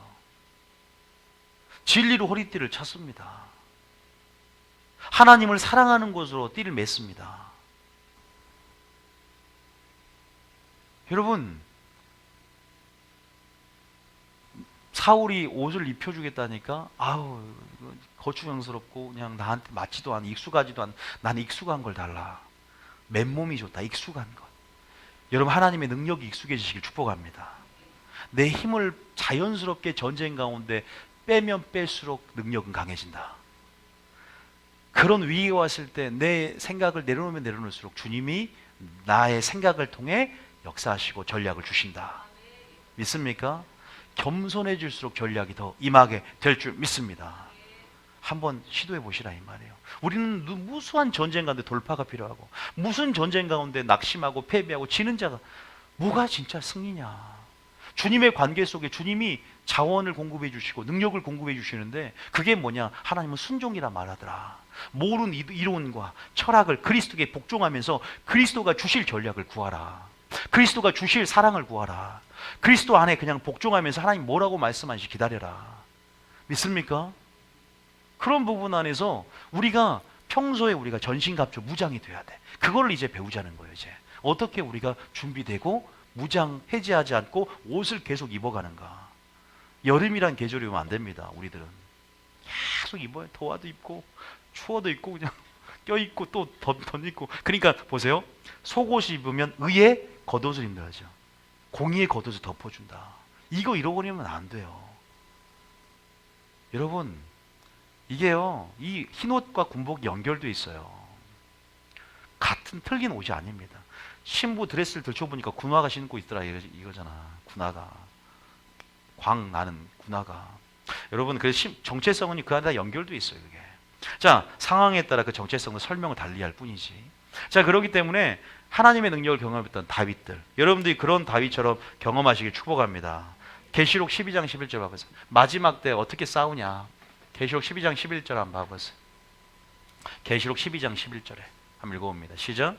진리로 허리띠를 찼습니다. 하나님을 사랑하는 것으로 띠를 맸습니다. 여러분, 사울이 옷을 입혀주겠다니까 아우 이거 거추장스럽고 그냥 나한테 맞지도 않아 익숙하지도 않아. 나는 익숙한 걸 달라. 맨몸이 좋다. 익숙한 것. 여러분, 하나님의 능력이 익숙해지시길 축복합니다. 내 힘을 자연스럽게 전쟁 가운데 빼면 뺄수록 능력은 강해진다. 그런 위기가 왔을 때 내 생각을 내려놓으면 내려놓을수록 주님이 나의 생각을 통해 역사하시고 전략을 주신다. 믿습니까? 겸손해질수록 전략이 더 임하게 될 줄 믿습니다. 한번 시도해 보시라 이 말이에요. 우리는 무수한 전쟁 가운데 돌파가 필요하고 무슨 전쟁 가운데 낙심하고 패배하고 지는 자가 뭐가 진짜 승리냐. 주님의 관계 속에 주님이 자원을 공급해 주시고 능력을 공급해 주시는데 그게 뭐냐. 하나님은 순종이라 말하더라. 모든 이론과 철학을 그리스도께 복종하면서 그리스도가 주실 전략을 구하라. 그리스도가 주실 사랑을 구하라. 그리스도 안에 그냥 복종하면서 하나님 뭐라고 말씀하시지 기다려라. 믿습니까? 그런 부분 안에서 우리가 평소에 우리가 전신갑주 무장이 돼야 돼. 그걸 이제 배우자는 거예요. 이제 어떻게 우리가 준비되고 무장 해제하지 않고 옷을 계속 입어가는가. 여름이란 계절이 오면 안 됩니다. 우리들은 계속 입어요. 더워도 입고 추워도 입고 그냥 껴입고 또 덧입고. 그러니까 보세요. 속옷이 입으면 의에 겉옷을 입는다죠. 공의의 겉옷을 덮어준다. 이거 잃어버리면 안 돼요. 여러분, 이게요, 이 흰옷과 군복이 연결돼 있어요. 같은 틀린 옷이 아닙니다. 신부 드레스를 들춰보니까 군화가 신고 있더라 이거잖아. 군화가 광 나는 군화가. 여러분, 그 정체성은 그 안에 연결돼 있어요. 그게. 자, 상황에 따라 그 정체성을 설명을 달리할 뿐이지. 자, 그렇기 때문에 하나님의 능력을 경험했던 다윗들, 여러분들이 그런 다윗처럼 경험하시길 축복합니다. 계시록 12장 11절 봐보세요. 마지막 때 어떻게 싸우냐. 계시록 12장 11절 한번 봐보세요. 계시록 12장 11절에 한번 읽어봅니다. 시작.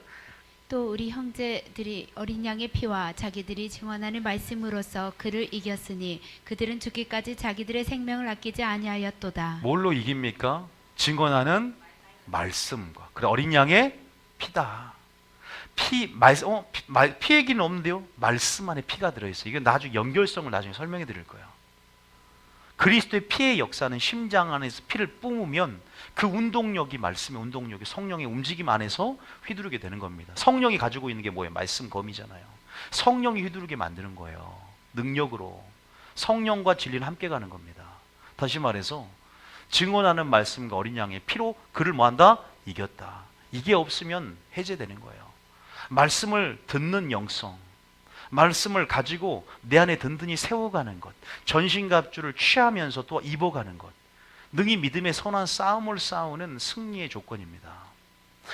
또 우리 형제들이 어린 양의 피와 자기들이 증언하는 말씀으로써 그를 이겼으니 그들은 죽기까지 자기들의 생명을 아끼지 아니하였도다. 뭘로 이깁니까? 증언하는 말씀과 그래 어린 양의 피다. 피 얘기는 없는데요. 말씀 안에 피가 들어있어요. 이건 나중에 연결성을 나중에 설명해 드릴 거예요. 그리스도의 피의 역사는 심장 안에서 피를 뿜으면 그 운동력이 말씀의 운동력이 성령의 움직임 안에서 휘두르게 되는 겁니다. 성령이 가지고 있는 게 뭐예요? 말씀 검이잖아요. 성령이 휘두르게 만드는 거예요. 능력으로. 성령과 진리는 함께 가는 겁니다. 다시 말해서 증언하는 말씀과 어린 양의 피로 그를 뭐한다? 이겼다. 이게 없으면 해제되는 거예요. 말씀을 듣는 영성, 말씀을 가지고 내 안에 든든히 세워가는 것, 전신갑주를 취하면서 또 입어가는 것, 능히 믿음의 선한 싸움을 싸우는 승리의 조건입니다.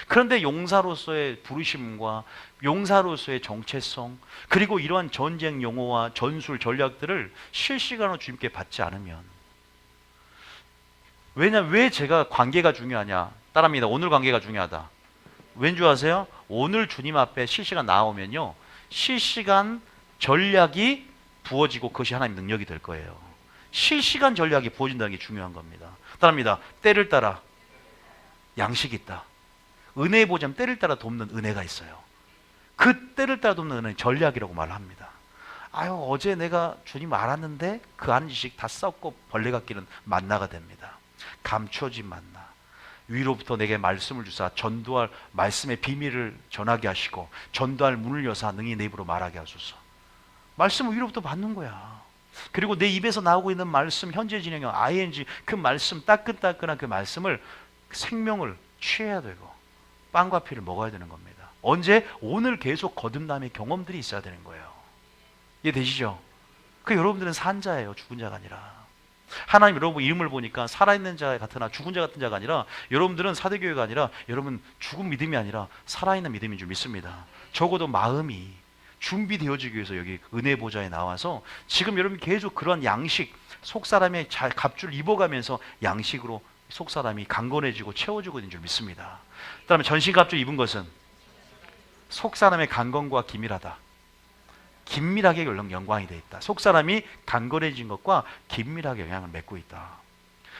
그런데 용사로서의 부르심과 용사로서의 정체성, 그리고 이러한 전쟁 용어와 전술 전략들을 실시간으로 주님께 받지 않으면, 왜 제가 관계가 중요하냐? 따라합니다. 오늘 관계가 중요하다. 왠 줄 아세요? 오늘 주님 앞에 실시간 나오면요, 실시간 전략이 부어지고 그것이 하나님의 능력이 될 거예요. 실시간 전략이 부어진다는 게 중요한 겁니다. 따라합니다. 때를 따라 양식이 있다. 은혜의 보좌는 때를 따라 돕는 은혜가 있어요. 그 때를 따라 돕는 은혜는 전략이라고 말합니다. 아유, 어제 내가 주님 알았는데 그 아는 지식 다 썩고 벌레 같기는 만나가 됩니다. 감춰진 만나. 위로부터 내게 말씀을 주사 전도할 말씀의 비밀을 전하게 하시고 전도할 문을 여사 능히 내 입으로 말하게 하소서. 말씀을 위로부터 받는 거야. 그리고 내 입에서 나오고 있는 말씀, 현재 진행형 ing, 그 말씀, 따끈따끈한 그 말씀을 생명을 취해야 되고 빵과 피를 먹어야 되는 겁니다. 언제? 오늘 계속 거듭남의 경험들이 있어야 되는 거예요. 이해되시죠? 그 여러분들은 산자예요. 죽은 자가 아니라. 하나님 여러분 이름을 보니까 살아있는 자 같으나 죽은 자 같은 자가 아니라 여러분들은 사대교회가 아니라 여러분 죽은 믿음이 아니라 살아있는 믿음인 줄 믿습니다. 적어도 마음이 준비되어지기 위해서 여기 은혜 보좌에 나와서 지금 여러분 계속 그런 양식, 속사람의 갑주를 입어가면서 양식으로 속사람이 강건해지고 채워지고 있는 줄 믿습니다. 그 다음에 전신갑주 입은 것은 속사람의 강건과 기밀하다. 긴밀하게 연관이 되어 있다. 속사람이 강건해진 것과 긴밀하게 영향을 맺고 있다.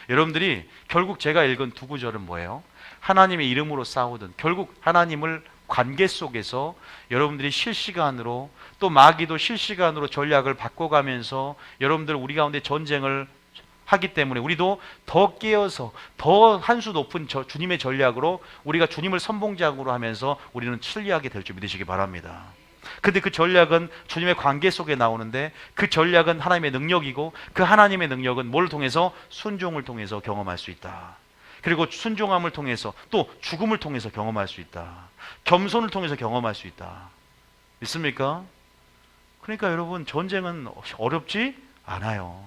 여러분들이 결국 제가 읽은 두 구절은 뭐예요? 하나님의 이름으로 싸우든 결국 하나님을 관계 속에서 여러분들이 실시간으로 또 마귀도 실시간으로 전략을 바꿔가면서 여러분들 우리 가운데 전쟁을 하기 때문에 우리도 더 깨어서 더 한 수 높은 주님의 전략으로 우리가 주님을 선봉장으로 하면서 우리는 승리하게 될 줄 믿으시기 바랍니다. 근데 그 전략은 주님의 관계 속에 나오는데 그 전략은 하나님의 능력이고 그 하나님의 능력은 뭘 통해서? 순종을 통해서 경험할 수 있다. 그리고 순종함을 통해서 또 죽음을 통해서 경험할 수 있다. 겸손을 통해서 경험할 수 있다. 믿습니까? 그러니까 여러분 전쟁은 어렵지 않아요.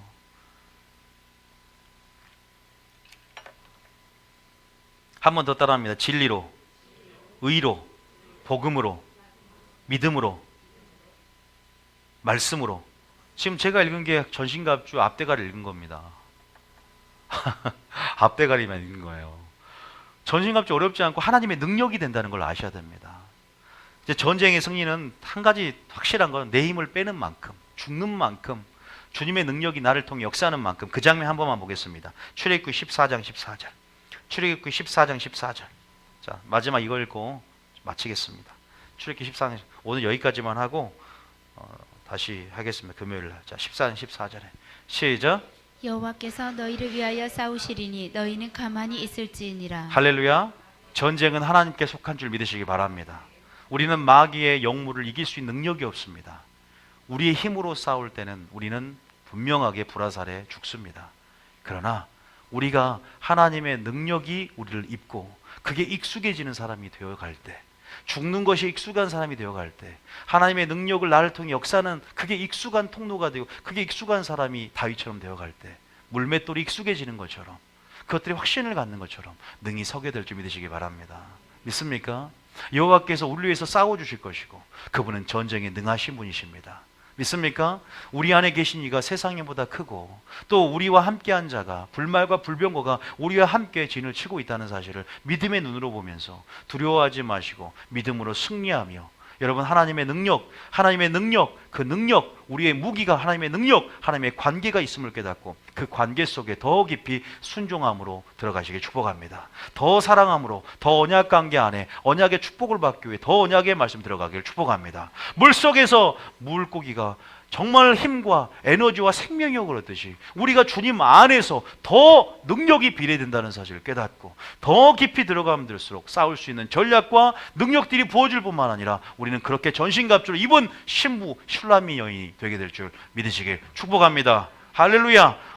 한 번 더 따라합니다. 진리로, 의로, 복음으로, 믿음으로, 말씀으로. 지금 제가 읽은 게 전신갑주 앞대가리 읽은 겁니다. 앞대가리만 읽은 거예요. 전신갑주 어렵지 않고 하나님의 능력이 된다는 걸 아셔야 됩니다. 이제 전쟁의 승리는 한 가지 확실한 건 내 힘을 빼는 만큼, 죽는 만큼, 주님의 능력이 나를 통해 역사하는 만큼. 그 장면 한 번만 보겠습니다. 출애굽기 14장 14절. 출애굽기 14장 14절. 자, 마지막 이거 읽고 마치겠습니다. 출애굽기 14장. 오늘 여기까지만 하고 다시 하겠습니다. 금요일 날. 자, 14장 14절에 시작. 여호와께서 너희를 위하여 싸우시리니 너희는 가만히 있을지니라. 할렐루야. 전쟁은 하나님께 속한 줄 믿으시기 바랍니다. 우리는 마귀의 영물을 이길 수 있는 능력이 없습니다. 우리의 힘으로 싸울 때는 우리는 분명하게 불화살에 죽습니다. 그러나 우리가 하나님의 능력이 우리를 입고 그게 익숙해지는 사람이 되어갈 때, 죽는 것이 익숙한 사람이 되어갈 때, 하나님의 능력을 나를 통해 역사는 그게 익숙한 통로가 되고 그게 익숙한 사람이 다윗처럼 되어갈 때, 물맷돌이 익숙해지는 것처럼 그것들이 확신을 갖는 것처럼 능히 서게 될 줄 믿으시기 바랍니다. 믿습니까? 여호와께서 우리를 위해서 싸워주실 것이고 그분은 전쟁에 능하신 분이십니다. 믿습니까? 우리 안에 계신 이가 세상에 보다 크고 또 우리와 함께한 자가 불말과 불병거가 우리와 함께 진을 치고 있다는 사실을 믿음의 눈으로 보면서 두려워하지 마시고 믿음으로 승리하며 여러분 하나님의 능력, 그 능력, 우리의 무기가 하나님의 능력, 하나님의 관계가 있음을 깨닫고 그 관계 속에 더 깊이 순종함으로 들어가시길 축복합니다. 더 사랑함으로 더 언약 관계 안에 언약의 축복을 받기 위해 더 언약의 말씀 들어가길 축복합니다. 물속에서 물고기가 정말 힘과 에너지와 생명력을 얻듯이 우리가 주님 안에서 더 능력이 비례된다는 사실을 깨닫고 더 깊이 들어가면 될수록 싸울 수 있는 전략과 능력들이 부어질 뿐만 아니라 우리는 그렇게 전신갑주를 입은 신부 슐라미 여인이 되게 될 줄 믿으시길 축복합니다. 할렐루야.